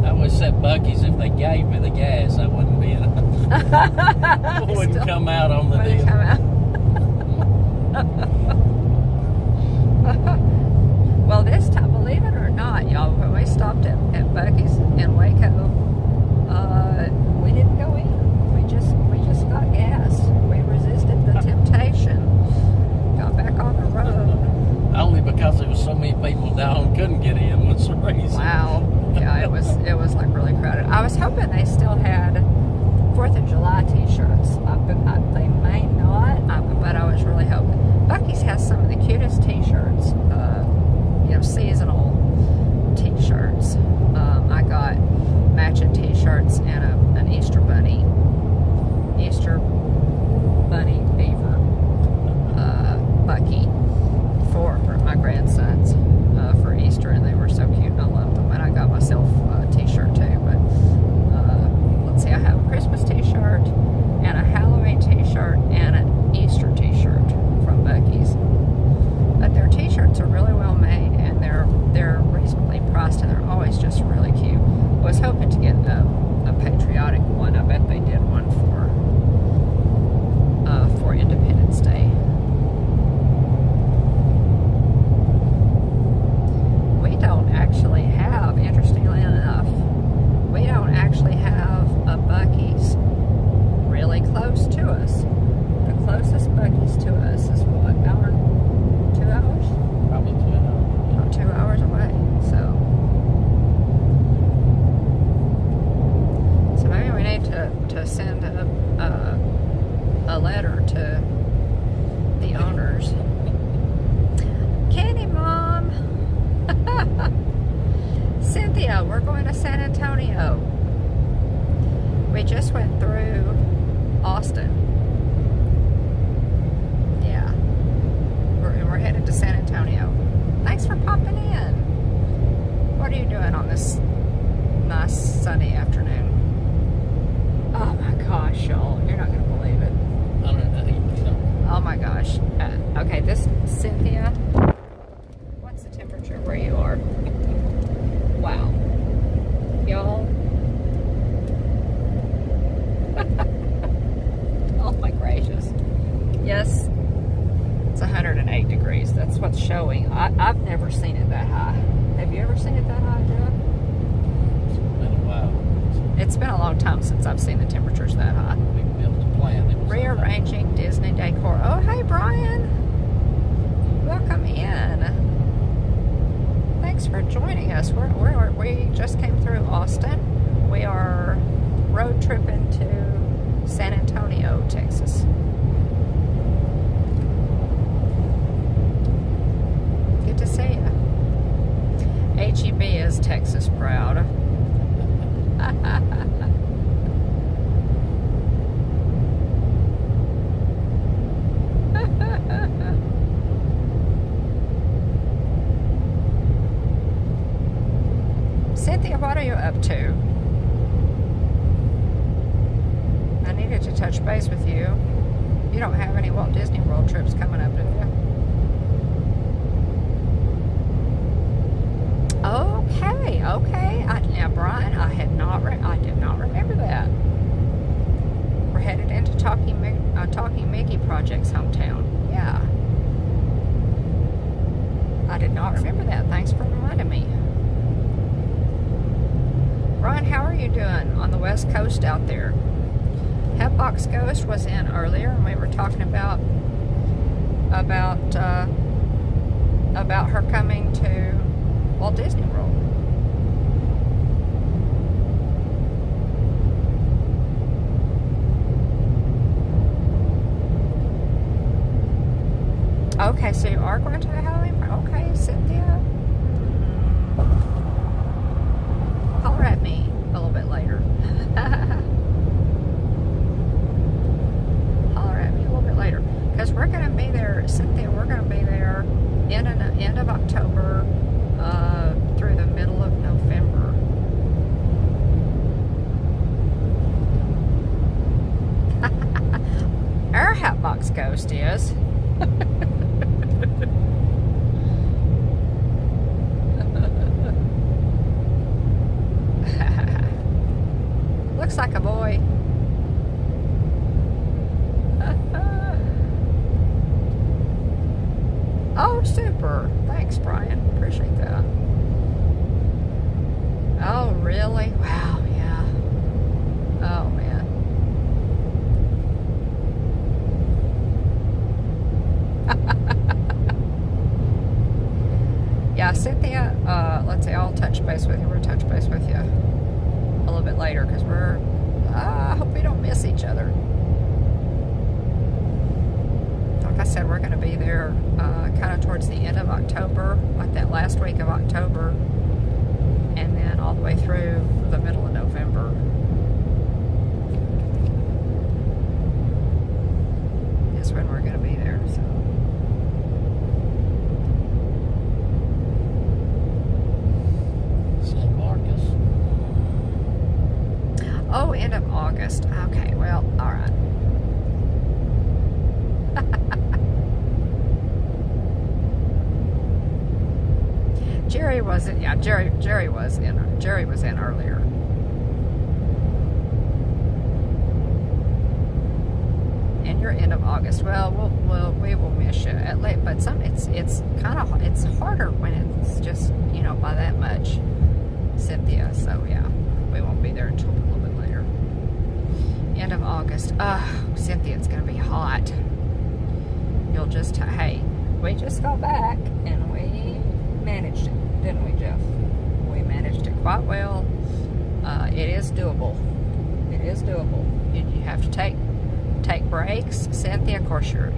I always said Buc-ee's, if they gave me the gas, I wouldn't be in it. Wouldn't come out on the deal. Come out. Well, this time, believe it or not, y'all, when we stopped at Buc-ee's in Waco, we didn't go in. We just got gas. We resisted the temptation. Got back on the road. Only because there was so many people down couldn't get in was the reason. Wow. Yeah, it was like really crowded. I was hoping they still had 4th of July t-shirts. They may not, but I was really hoping. Buc-ee's has some of the cutest t-shirts, seasonal t-shirts. I got matching t-shirts and an Easter bunny beaver Bucky for my grandsons for Easter, and they were so cute and I loved them. And I got myself a t-shirt too, but let's see, I have a Christmas t-shirt and a Halloween t-shirt and an Easter t-shirt from Buc-ee's. But their t-shirts are really well made, and they're reasonably priced, and they're always just really cute. I was hoping to get a patriotic one. I bet they did one for Independence Day. We don't actually have, interestingly enough, we don't actually have a Buc-ee's really close to us. The closest Buc-ee's to us is what, hour? 2 hours? Probably 2 hours. About 2 hours away. So maybe we need to send a letter to the owners. Kenny, Mom. Cynthia, we're going to San Antonio. We just went through Austin. Yeah. We're headed to San Antonio. Thanks for popping in. What are you doing on this nice sunny afternoon? Oh my gosh, y'all. You're not going to believe it. Oh my gosh. Okay, this Cynthia. What's the temperature where you are? Wow. Y'all. Oh my gracious. Yes. It's 108 degrees. That's what's showing. I've never seen it that high. Have you ever seen it that high, Jeff? It's been a while. It's been a long time since I've seen the temperatures that high. We built a plan. It was Rearranging Disney decor. Oh, hey, Brian. Welcome in. Thanks for joining us. We just came through Austin. We are road tripping to San Antonio, Texas. Good to see you. HEB is Texas proud. Cynthia, what are you up to? I needed to touch base with you. You don't have any Walt Disney World trips coming up, do you? Okay. Now, Brian, I did not remember that. We're headed into Talking Mickey Project's hometown. Yeah. I did not remember that. Thanks for reminding me. Ron, how are you doing on the West Coast out there? Hatbox Ghost was in earlier, and we were talking about her coming to Walt Disney World. Okay, so you are going to the Halloween party? Okay, Cynthia. Holler at me a little bit later. Holler at me a little bit later. Because we're going to be there, Cynthia, we're going to be there end of October through the middle of November. Our Hatbox Ghost is. Looks like a boy. Oh, super. Thanks, Brian. Appreciate that. Oh, really? Wow, yeah. Oh, man. Yeah, Cynthia, let's see, I'll touch base with you. We'll touch base with you a little bit later because I hope we don't miss each other. Like I said, we're going to be there kind of towards the end of October, like that last week of October, and then all the way through the middle of November. Is when we're going to be there, so. San Marcos. Oh, end of August. Okay, well, all right. Jerry wasn't. Yeah, Jerry was in earlier. And you're end of August. Well, we will miss you at late, but it's harder when it's just by that much, Cynthia. So yeah, we won't be there until a little bit later. End of August. Cynthia, it's gonna be hot. You'll just hey, we just got back and we managed it, didn't we, Jeff? We managed it quite well. It is doable. It is doable. You have to take breaks. Cynthia, of course, you're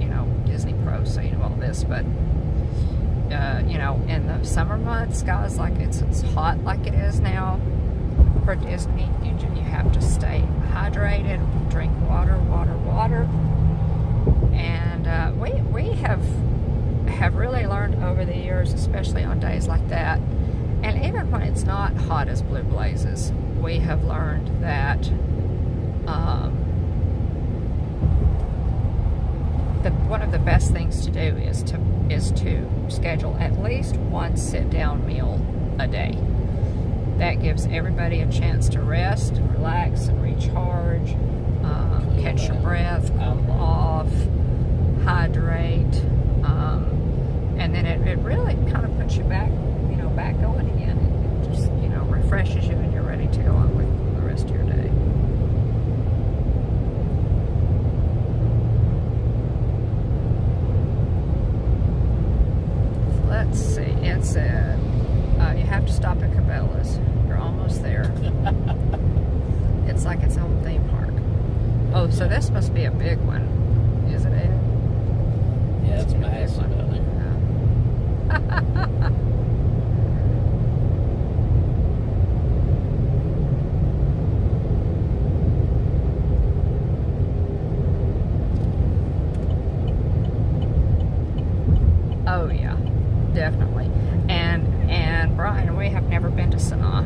Disney Pro, so you know all this, but in the summer months, guys, like it's hot like it is now for Disney, you have to stay hydrated, drink water, and we have really learned over the years, especially on days like that, and even when it's not hot as blue blazes, we have learned that one of the best things to do is to schedule at least one sit-down meal a day. That gives everybody a chance to rest, relax, and recharge, catch your breath, cool off, hydrate, and then it really kind of puts you back going again. It just refreshes you, and you're ready to go on with the rest of your day. Let's see. It said you have to stop at Cabela's. You're almost there. It's like its own theme park. Oh, so this must be a big one, is it, Ed? Yeah, it's massive out there. Oh yeah, definitely. And Brian, we have never been to Sanaa.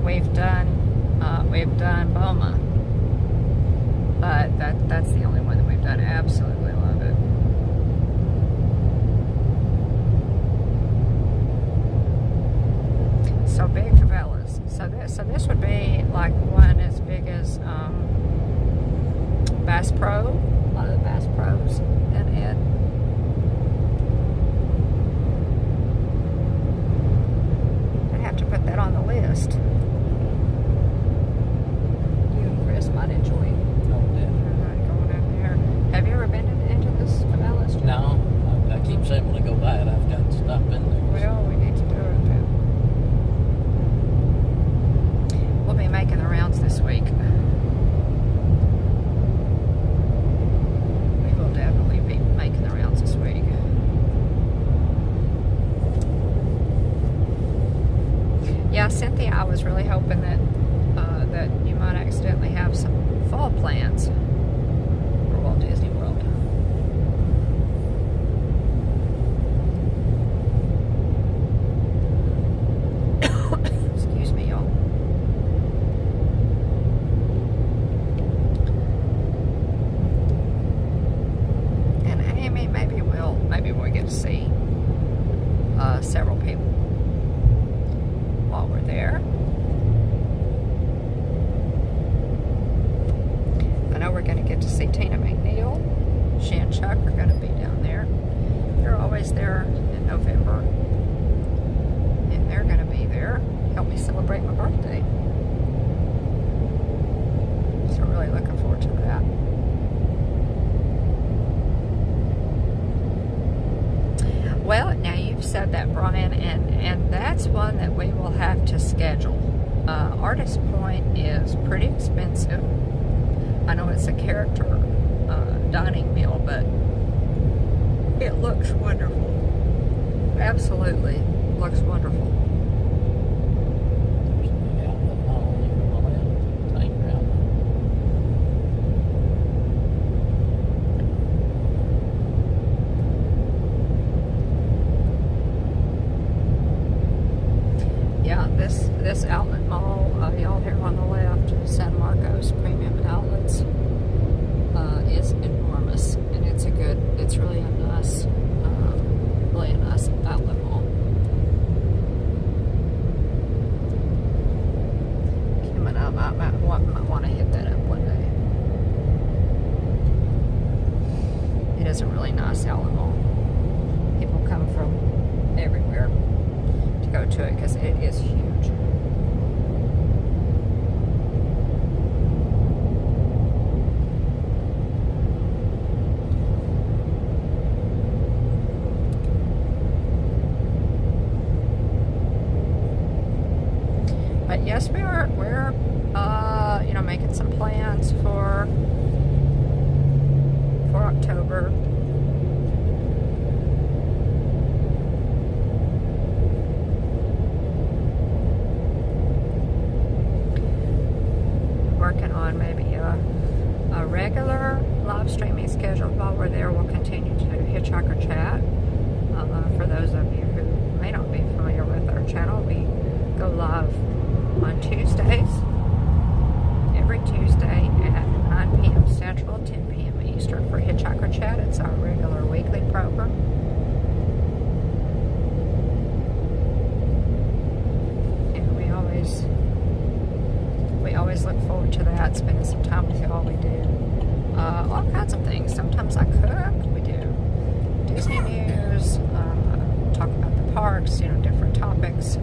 We've done Boma, but that's the only one that we've done. Absolutely love it. So big Cabela's. So this would be like one as big as Bass Pro. A lot of the Bass Pros and Ed. Cynthia, I was really hoping that that you might accidentally have some fall plans for Walt Disney World. Excuse me, y'all. And Amy, maybe we'll get to see several people while we're there. I know we're going to get to see Tina McNeil. She and Chuck are going to be down there. They're always there in November. And they're going to be there. Help me celebrate my birthday. So really looking forward to that. Well, now you've said that, Brian, and that's one that we will have to schedule. Artist Point is pretty expensive. I know it's a character dining meal, but it looks wonderful. Absolutely looks wonderful. Yeah, this outlet mall, y'all here on the left, San Marcos Premium Outlets, is enormous, and it's really a nice outlet mall. Kim and I might want to hit that up one day. It is a really nice outlet mall. People come from everywhere to go to it because it is huge. But yes, we're making some plans for October. Working on maybe a regular live streaming schedule while we're there. We'll continue to do Hitchhiker Chat. For those of you who may not be familiar with our channel, we go live on Tuesdays, every Tuesday at 9 p.m. Central, 10 p.m. Eastern for Hitchhiker Chat. It's our regular weekly program. And we always look forward to that, spending some time with y'all. We do all kinds of things. Sometimes I cook, we do Disney news, talk about the parks, different topics.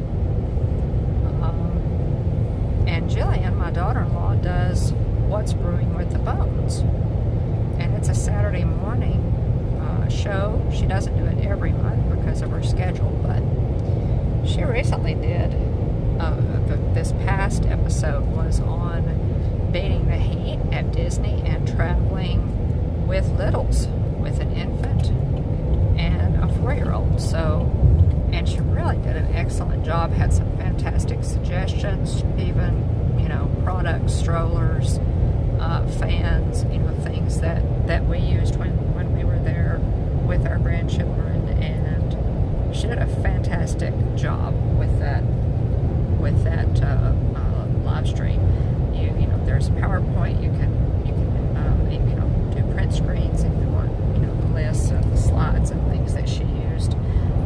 And Jillian, my daughter-in-law, does What's Brewing with the Bones. And it's a Saturday morning show. She doesn't do it every month because of her schedule, but she recently did. This past episode was on beating the heat at Disney and traveling with littles, with an infant and a 4-year-old. And she really did an excellent job, had some fantastic suggestions, even, products, strollers, fans, things that we used when we were there with our grandchildren, and she did a fantastic job with that live stream. There's PowerPoint, you can do print screens if you want, lists of slides and things that she used.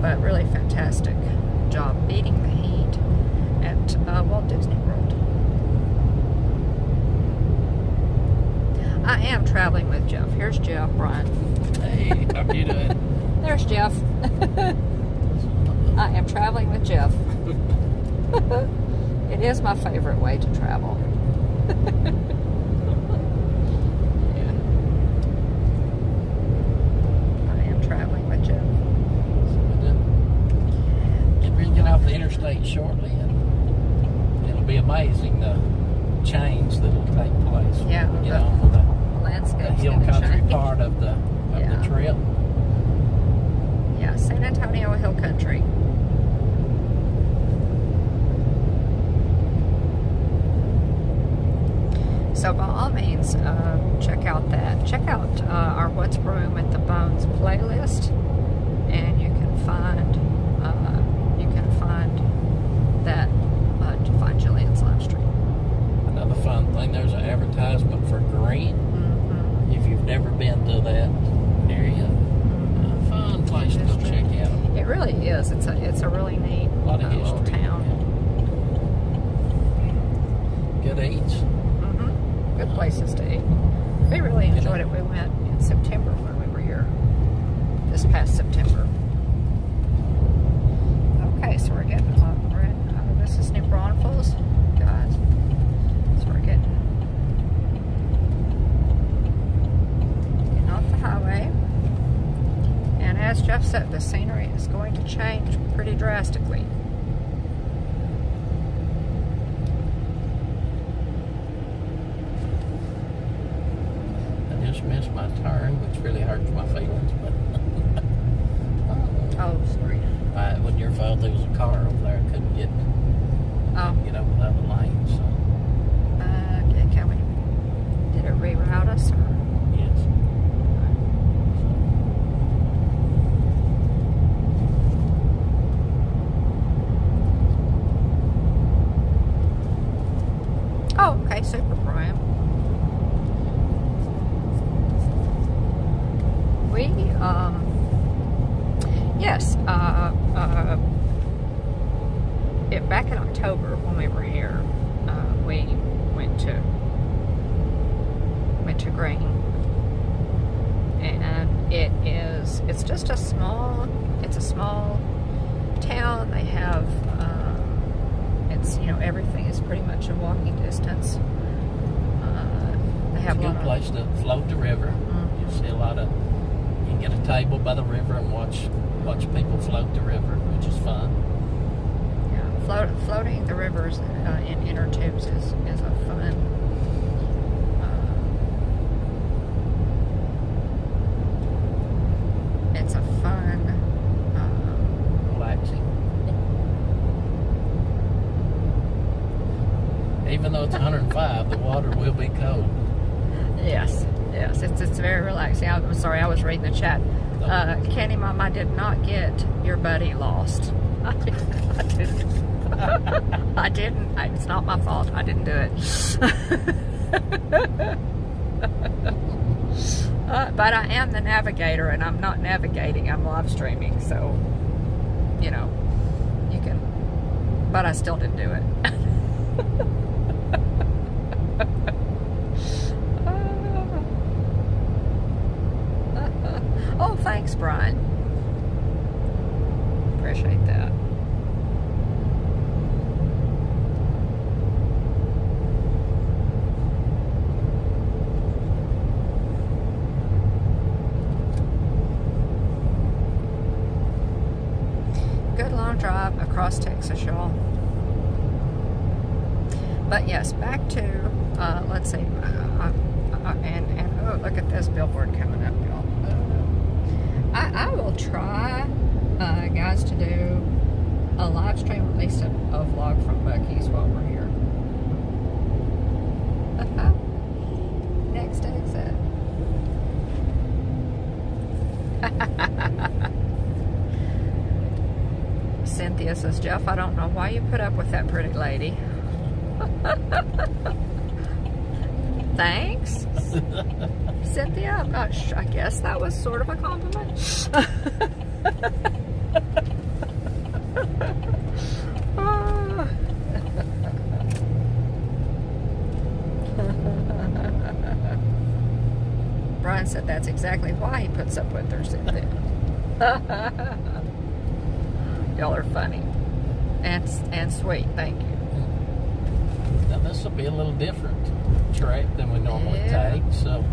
But really fantastic job beating the heat at Walt Disney World. I am traveling with Jeff. Here's Jeff, Brian. Hey, how you doing? There's Jeff. I am traveling with Jeff. It is my favorite way to travel. I am traveling with Jeff. We're getting off the interstate shortly, and it'll be amazing the change that'll take place. Yeah, when we get the on with the landscape's hill gonna country change. part of the trip. Yeah, San Antonio Hill Country. So by all means, check out that. Check out our What's Broom at the Bones playlist, and you can find that to find Jillian's live stream. Another fun thing, there's an advertisement for green. Mm-hmm. If you've never been to that area, a fun place to go check out. It really is. It's a really neat A lot of little history. town. Good eats. Mm-hmm. Good places to eat. We really enjoyed it. We went in September when we were here. This past September. Okay, so we're getting we're in. This is New Braunfels, guys. So we're getting off the highway. And as Jeff said, the scenery is going to change pretty drastically. I just missed my turn, which really hurts my feelings, but Oh, sorry. it wasn't your fault. There was a car over there. I couldn't get over the other lane, so Okay, can we? Did it reroute us? Or? yes. Oh, okay, Super Prime. We, yes, back in October when we were here, we went to Green, and it's just a small town. They have, everything is pretty much a walking distance. They have It's a good place to float the river. Mhm. You see a lot of. You can get a table by the river and watch people float the river, which is fun. Floating the rivers in inner tubes is a fun. It's a fun. Relaxing. Even though it's 105, the water will be cold. Yes, it's very relaxing. I'm sorry, I was reading the chat. Candy Mom, I did not get your buddy lost. I didn't. I didn't. It's not my fault. I didn't do it. But I am the navigator, and I'm not navigating. I'm live streaming, so you can. But I still didn't do it. Oh, thanks, Brian. Appreciate that. Good long drive across Texas, y'all. But yes, back to, let's see, and oh, look at this billboard coming up, y'all. I will try, guys, to do a live stream, at least a vlog from Buc-ee's while we're here. Next exit. Cynthia says, Jeff, I don't know why you put up with that pretty lady. Thanks. Cynthia, I'm not sure. I guess that was sort of a compliment. Brian said that's exactly why he puts up with her, Cynthia. Y'all are funny and sweet. Thank you. Now this will be a little different track than we normally Yeah. take, so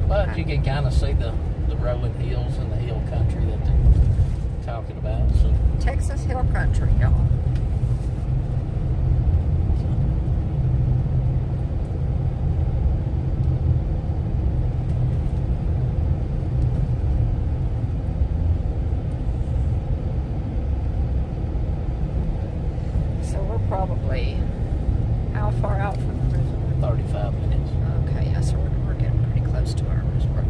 but you can kind of see the rolling hills and the hill country that they're talking about. So Texas Hill Country, y'all. So we're probably how far out from the river? 35 minutes. California, so we're getting pretty close to our resort.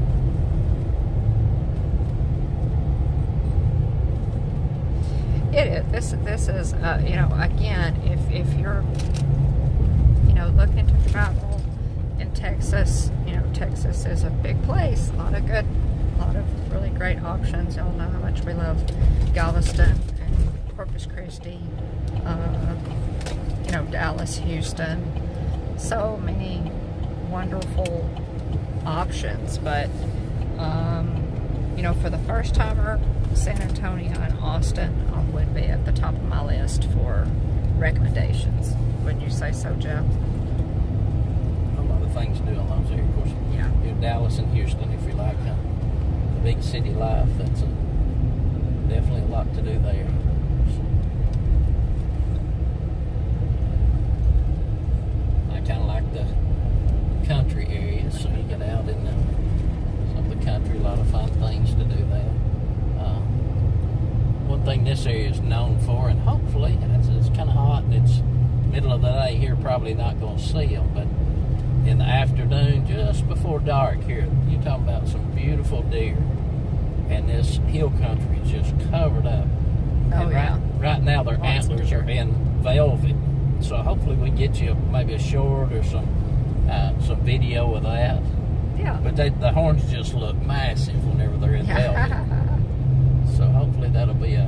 It is. This is, you know, again, if you're, you know, looking to travel in Texas, you know, Texas is a big place. A lot of really great options. Y'all know how much we love Galveston and Corpus Christi, you know, Dallas, Houston. So many wonderful options, but you know, for the first timer, San Antonio and Austin would be at the top of my list for recommendations. Wouldn't you say so, Jeff? A lot of things to do on those areas. Of course, Yeah. you're Dallas and Houston, if you like the big city life, that's definitely a lot to do there. I kind of like the country areas, so you get out in some of the country, a lot of fun things to do there. One thing this area is known for, and hopefully it's kind of hot and it's middle of the day here, probably not going to see them, but in the afternoon, just before dark here, you're talking about some beautiful deer, and this hill country is just covered up. Oh, And yeah. Right now their Lots of antlers deer. are in velvet, so hopefully we can get you maybe a short or some video of that. Yeah. But the horns just look massive whenever they're in velvet. So hopefully that'll be a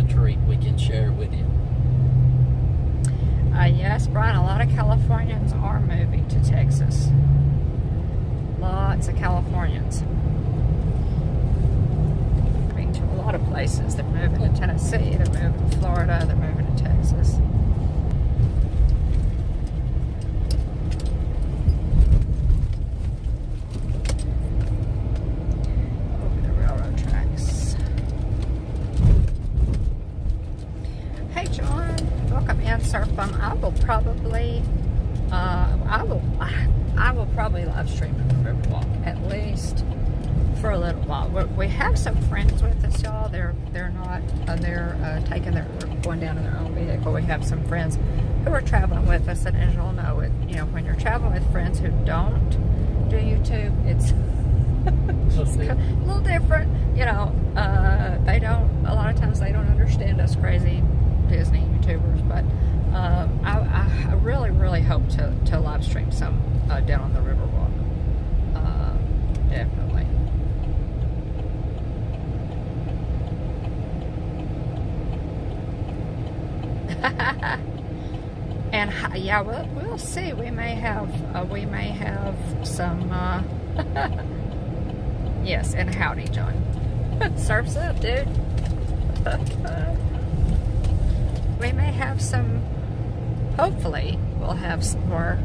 treat we can share with you. Yes, Brian, a lot of Californians are moving to Texas. Lots of Californians. Moving to a lot of places. They're moving to Tennessee, they're moving to Florida, they're moving to Texas. Over the railroad tracks. Hey, John. Welcome in, Surf Bum. I will probably live stream the Riverwalk, at least for a little while. We have some friends with us, y'all. They're not going down in their own vehicle. We have some friends who are traveling with us, and as y'all know, you know, when you're traveling with friends who don't do YouTube, it's a little different. You know, a lot of times they don't understand us crazy Disney YouTubers, but I really, really hope to live stream some down on the Riverwalk. Definitely. And yeah, we'll see. We may have some. Yes, and howdy, John. Surf's up, dude. We may have some. Hopefully, we'll have some more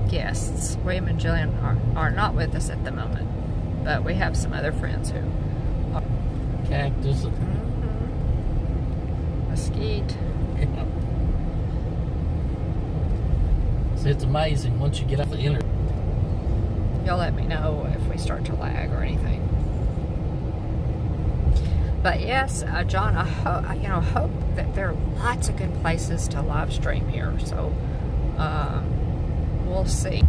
guests. William and Jillian are not with us at the moment, but we have some other friends who are. Cactus. Mesquite. So it's amazing once you get off the internet. You'll let me know if we start to lag or anything. But yes, John, I hope that there are lots of good places to live stream here. So we'll see.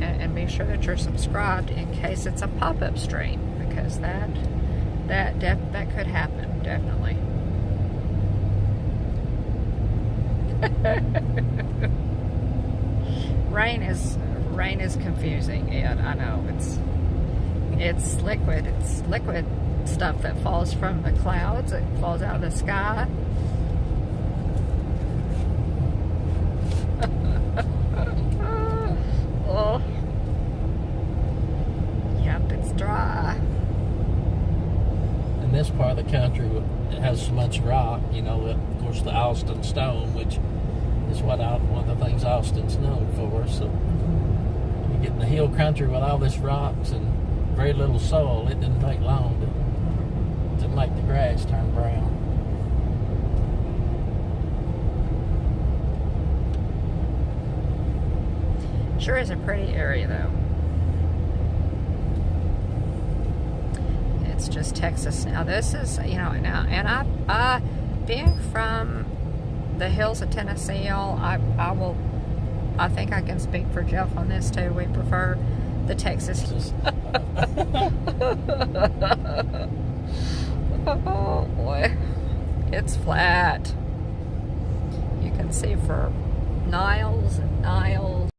And be sure that you're subscribed in case it's a pop-up stream, because that could happen, definitely. Rain is confusing, Ed. I know it's liquid. It's liquid stuff that falls from the clouds. It falls out of the sky. Oh. Yep, it's dry. In this part of the country, it has so much rock, you know, of course the Austin stone, which is one of the things Austin's known for. So you get in the hill country with all this rocks and very little soil. It didn't take long to make the grass turn brown. Sure is a pretty area, though. It's just Texas now. This is, you know, now, and I being from the hills of Tennessee, y'all, I will I think I can speak for Jeff on this too. We prefer the Texas. Oh boy, it's flat. You can see for miles and miles.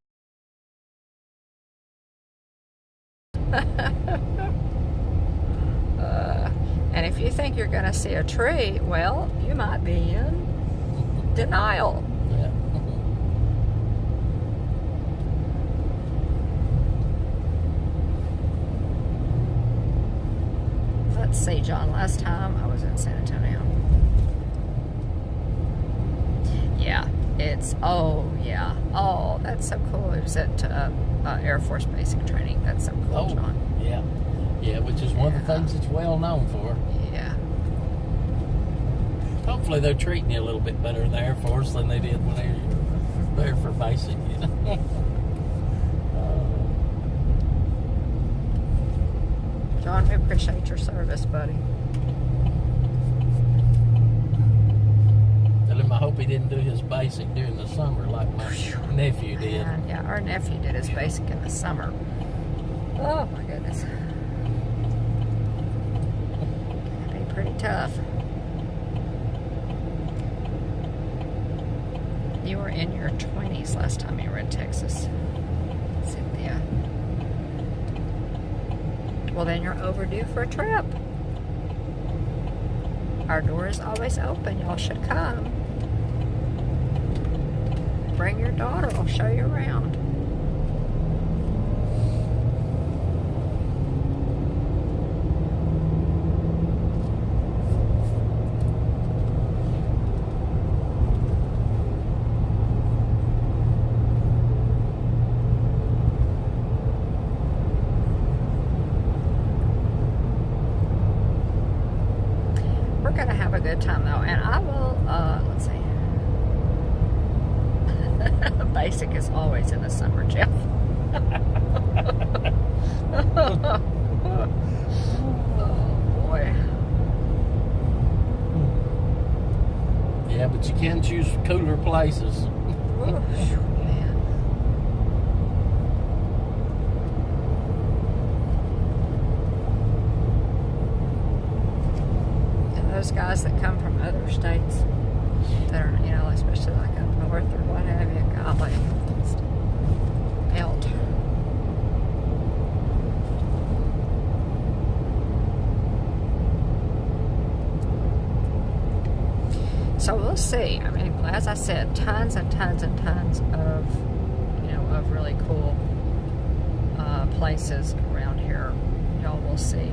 And if you think you're going to see a tree, well, you might be in denial. Yeah. Let's see, John, last time I was in San Antonio. Yeah, oh, yeah. Oh, that's so cool. It was at Air Force Basic Training. That's so cool, John. Yeah. Yeah, which is one of the things it's well known for. Yeah. Hopefully they're treating you a little bit better in the Air Force than they did when they were there for basic, you know. John, we appreciate your service, buddy. Tell him I hope he didn't do his basic during the summer like my nephew did. Yeah, our nephew did his basic in the summer. Oh, my goodness. That'd be pretty tough. You were in your 20s last time you were in Texas, Cynthia. Well, then you're overdue for a trip. Our door is always open. Y'all should come. Bring your daughter. I'll show you around. We're going to have a good time, though. And I will, let's see. Basic is always in the summer, Jeff. Oh, boy. Yeah, but you can choose cooler places. Ooh, man. And those guys that come from other states that are, you know, especially like up north or what have you, golly, just melt. So we'll see. I mean, as I said, tons and tons and tons of, you know, of really cool places around here. Y'all will see.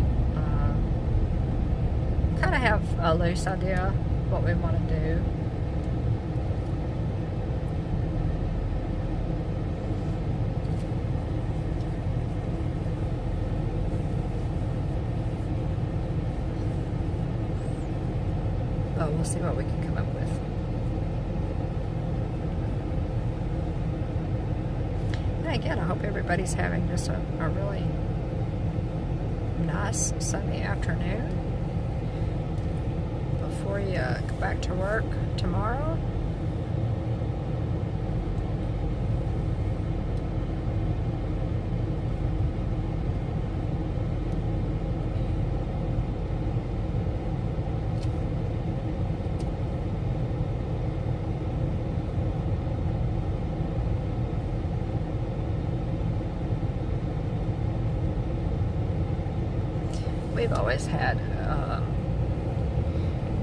Kind of have a loose idea what we want to do. But we'll see what we can come up with. And again, I hope everybody's having just a really nice Sunday afternoon before you go back to work tomorrow. We've always had,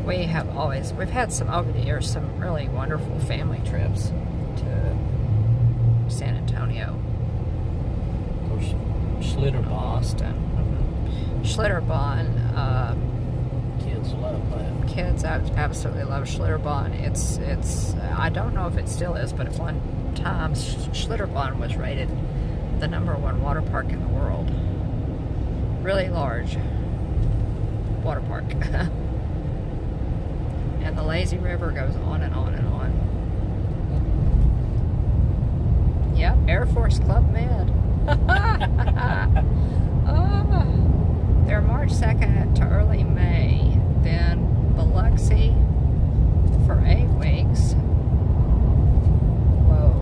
we've had some, over the years, some really wonderful family trips to San Antonio. Of course, Schlitterbahn. Austin. Schlitterbahn, Kids love that. kids absolutely love Schlitterbahn. It's I don't know if it still is, but at one time Schlitterbahn was rated the #1 water park in the world. Really large water park. And the lazy river goes on and on and on. Yep, Air Force Club Med. Oh, they're March 2nd to early May. Then Biloxi for 8 weeks. Whoa.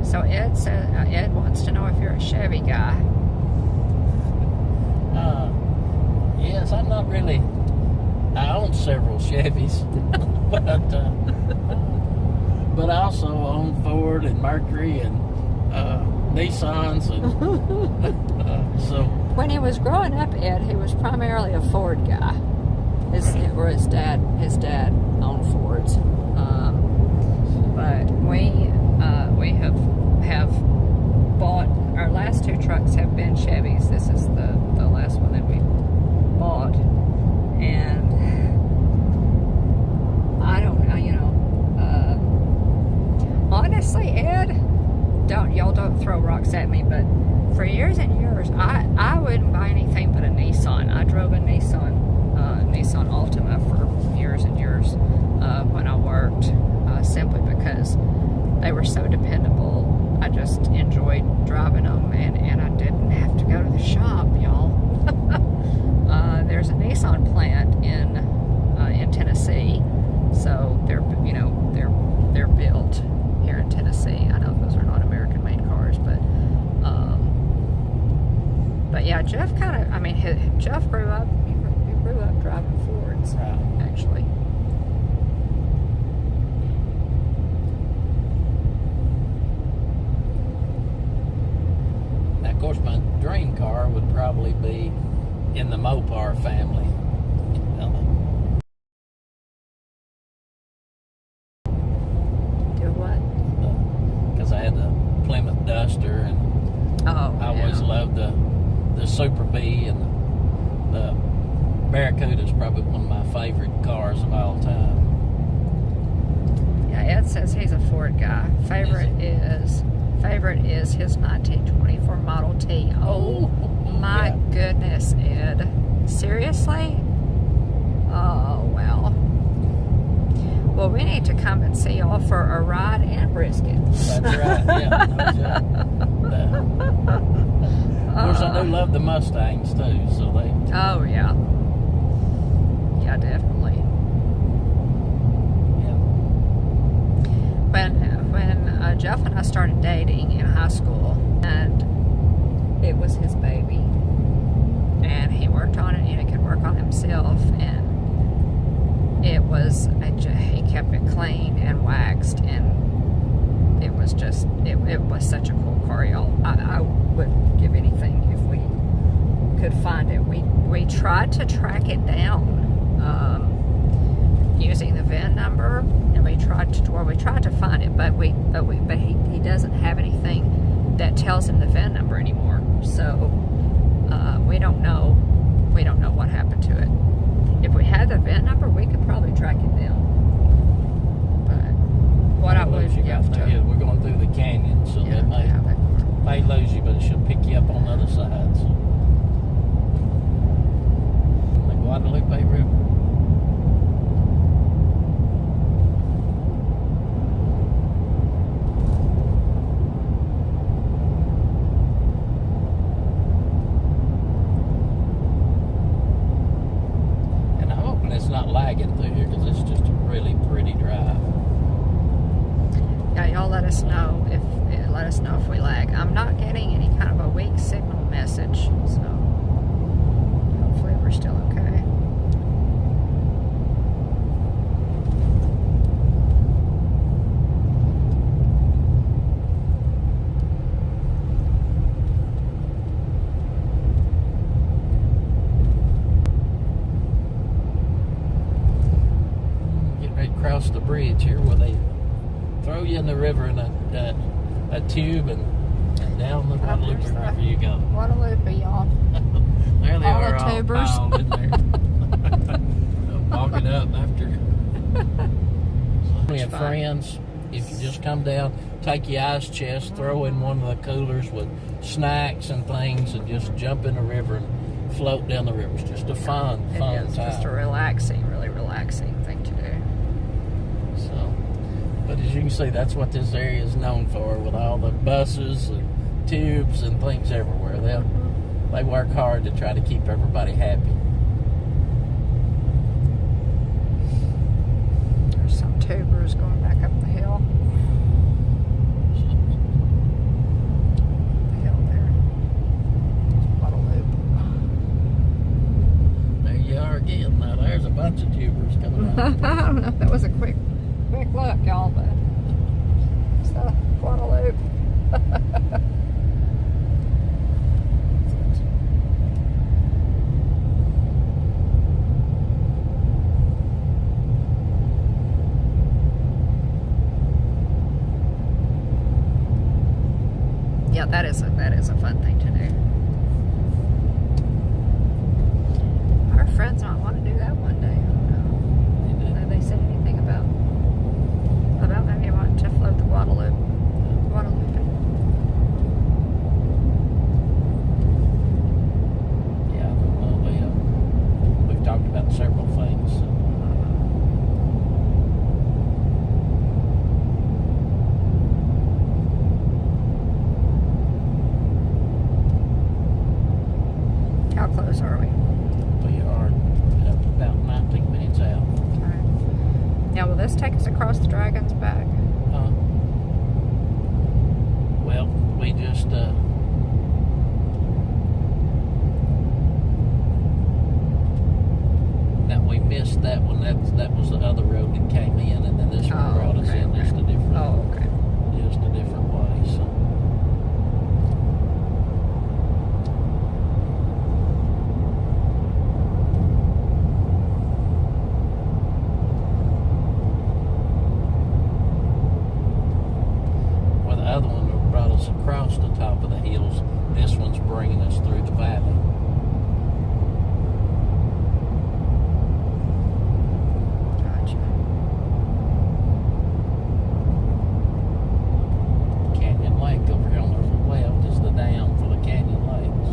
So Ed said Ed wants to know if you're a Chevy guy. Yes, I'm not really. I own several Chevys, but I also own Ford and Mercury and Nissans, and so. When he was growing up, Ed, he was primarily a Ford guy. His dad owned Fords. But we have bought, our last 2 trucks have been Chevys. This is the last one that we bought, and I don't know, honestly, Ed, y'all don't throw rocks at me, but for years and years, I wouldn't buy anything but a Nissan. I drove a Nissan Altima for years and years when I worked, simply because they were so dependable. I just enjoyed driving them, and I didn't have to go to the shop, y'all. There's a Nissan plant in Tennessee, so they're built here in Tennessee. I know those are not American-made cars, but yeah, Jeff Jeff grew up. He grew up driving Fords, actually. Now, of course, my dream car would probably be in the Mopar family. Do what? Because I had the Plymouth Duster, and I always loved the Super Bee, and the Barracuda is probably one of my favorite cars of all time. Yeah, Ed says he's a Ford guy. Favorite is his 1924 Model T. Oh my goodness, Ed. Seriously? Oh, well. Well, we need to come and see y'all for a ride and brisket. That's right, yeah. That's right. Of course, I do love the Mustangs, too, so they... Oh, yeah. Yeah, definitely. Yeah. When Jeff and I started dating in high school, and it was his baby, and he worked on it, and he could work on himself, and he kept it clean and waxed, and it was just, it was such a cool car, y'all. I would give anything if we could find it. We tried to track it down using the VIN number, and we tried to find it, but he doesn't have anything that tells him the VIN number anymore. So we don't know what happened to it. If we had the VIN number, we could probably track it down. But what I would we're going through the canyon, so that may lose you, but it should pick you up on the other side. So. The Guadalupe River. It's not lagging through here, because it's just a really pretty drive. Yeah, y'all let us know if we lag. I'm not getting any kind of a weak signal message, so hopefully we're still okay. Across the bridge here, where they throw you in the river in a tube, and down the Guadalupe River you go. Guadalupe, y'all. There they All are, the tubers. all piled in there. Walking up after. We have friends. If you just come down, take your ice chest, throw in one of the coolers with snacks and things, and just jump in the river and float down the river. It's just a fun time. It's just a really relaxing thing to do. So, but as you can see, that's what this area is known for, with all the buses and tubes and things everywhere. They work hard to try to keep everybody happy. There's some tubers going back up the hill. don't know if that was a quick look, y'all, but it's the Guadalupe. Yeah, that is a fun thing to do. Our friends might want to do that one day. I don't know. Have they said anything about maybe wanting to float the Guadalupe? Yeah, I don't know. We've talked about several things. So. How close are we? We are about 19 minutes out. Alright. Now, will this take us across the Dragon's Back? Well, we just now we missed that one. That was the other road that came in, and then this one brought us in just a different. Oh, okay. Just a different way. So. Across the top of the hills. This one's bringing us through the valley. Gotcha. Canyon Lake over here on the left is the dam for the Canyon Lakes.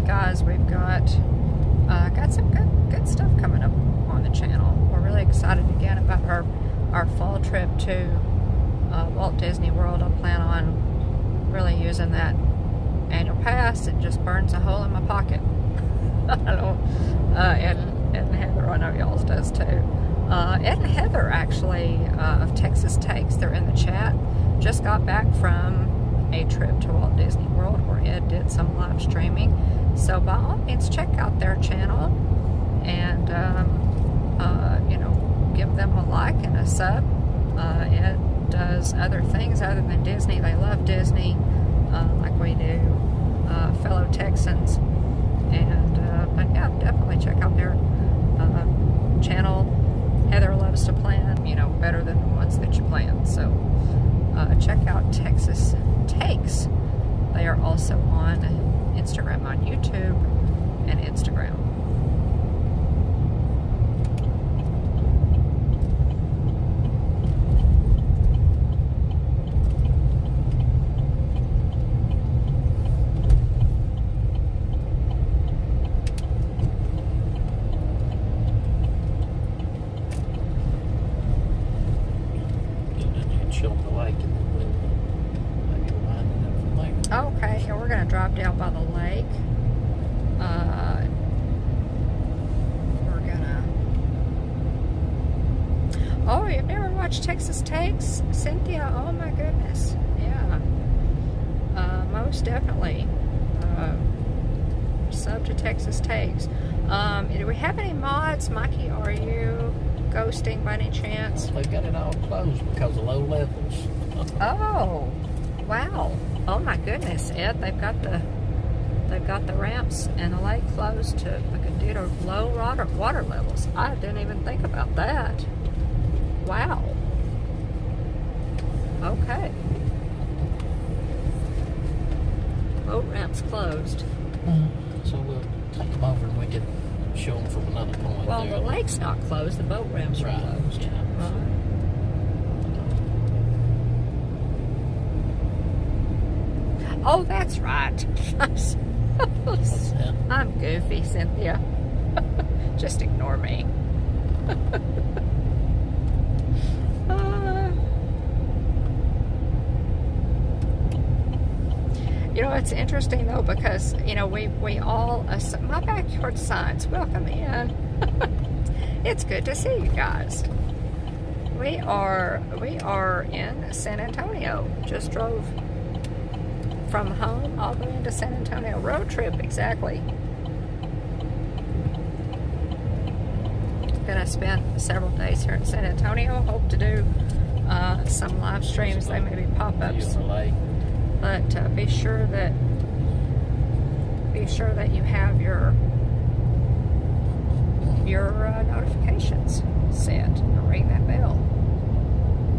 Guys, we've got some good stuff coming up on the channel. We're really excited again about our fall trip to Walt Disney World. I plan on really using that annual pass. It just burns a hole in my pocket. I don't. And Heather, I know y'all's does too. Ed and Heather actually of Texas Takes, they're in the chat. Just got back from a trip to Walt Disney World where Ed did some live streaming. So by all means, check out their channel and you know, give them a like and a sub. Ed does other things other than Disney. They love Disney, like we do, fellow Texans. And but yeah, definitely check out their channel. Heather loves to plan, you know, better than the ones that you plan. So check out Texas Takes. They are also on Instagram, on YouTube and Instagram. Okay, here we're going to drop down by the lake. We're gonna. Oh, you've never watched Texas Takes, Cynthia? Oh my goodness, yeah. Most definitely. Sub to Texas Takes. Do we have any mods, Mikey? Are you ghosting by any chance? They've got it all closed because of low levels. Oh, wow. Oh my goodness, Ed, they've got the ramps and the lake closed to due to low water levels. I didn't even think about that. Wow. Okay. Boat ramps closed. So we'll take them over and we can show them from another point. Well, there. the lake's not closed. The boat ramps are Right, closed. yeah. Right. Oh, that's right. What's that? I'm goofy, Cynthia. Just ignore me. You know, it's interesting though, because you know we all my backyard signs, welcome in. It's good to see you guys. We are in San Antonio. Just drove from home all the way into San Antonio. Road trip, exactly. Gonna spend several days here in San Antonio. Hope to do some live streams. They may be pop-ups, but be sure that you have your notifications set. Ring that bell,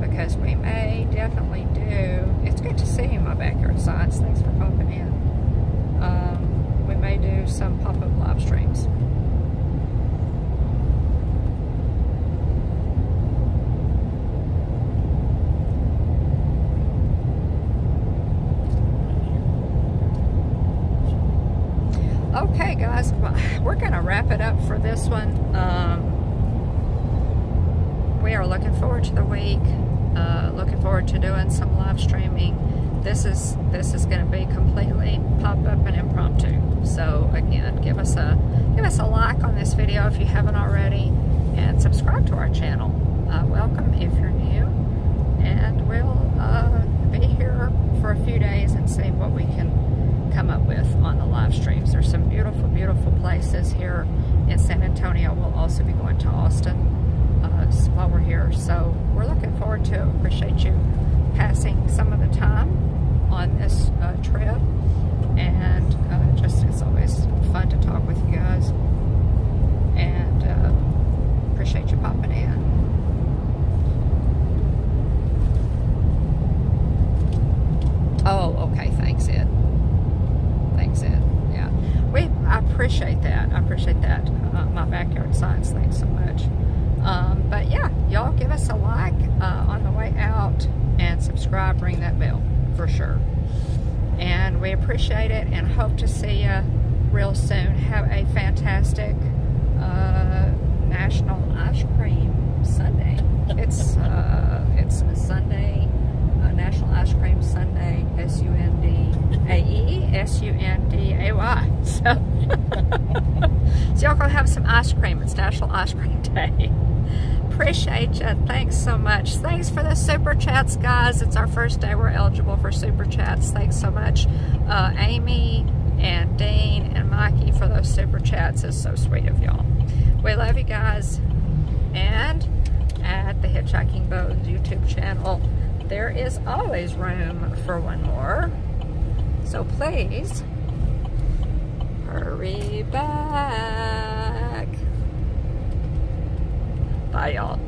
because we may definitely do. It's good to see you, my backyard signs. Thanks for popping in. We may do some pop-up live streams. Okay, guys, we're going to wrap it up for this one. We are looking forward to the week. Looking forward to doing some live streaming. This is going to be completely pop up and impromptu. So again, give us a like on this video if you haven't already, and subscribe to our channel. Welcome if you're new, and we'll be here for a few days and see what we can come up with on the live streams. There's some beautiful, beautiful places here in San Antonio. We'll also be going to Austin while we're here, so we're looking forward to it. Appreciate you passing some of the time on this trip, and just it's always fun to talk with you guys, and appreciate you popping in. Oh, okay, thanks, Ed. Thanks, Ed. Yeah, I appreciate that. I appreciate that. My backyard signs. Thanks so much. But yeah, y'all give us a like on the way out, and subscribe. Ring that bell for sure. And we appreciate it, and hope to see you real soon. Have a fantastic National Ice Cream Sunday. It's Sunday. National Ice Cream Sunday, SUNDAE, SUNDAY. So y'all go have some ice cream. It's National Ice Cream Day. Appreciate you. Thanks so much. Thanks for the super chats, guys. It's our first day we're eligible for super chats. Thanks so much, Amy and Dean and Mikey, for those super chats. It's so sweet of y'all. We love you guys. And at the Hitchhiking Bones YouTube channel, there is always room for one more. So please hurry back. Bye, y'all.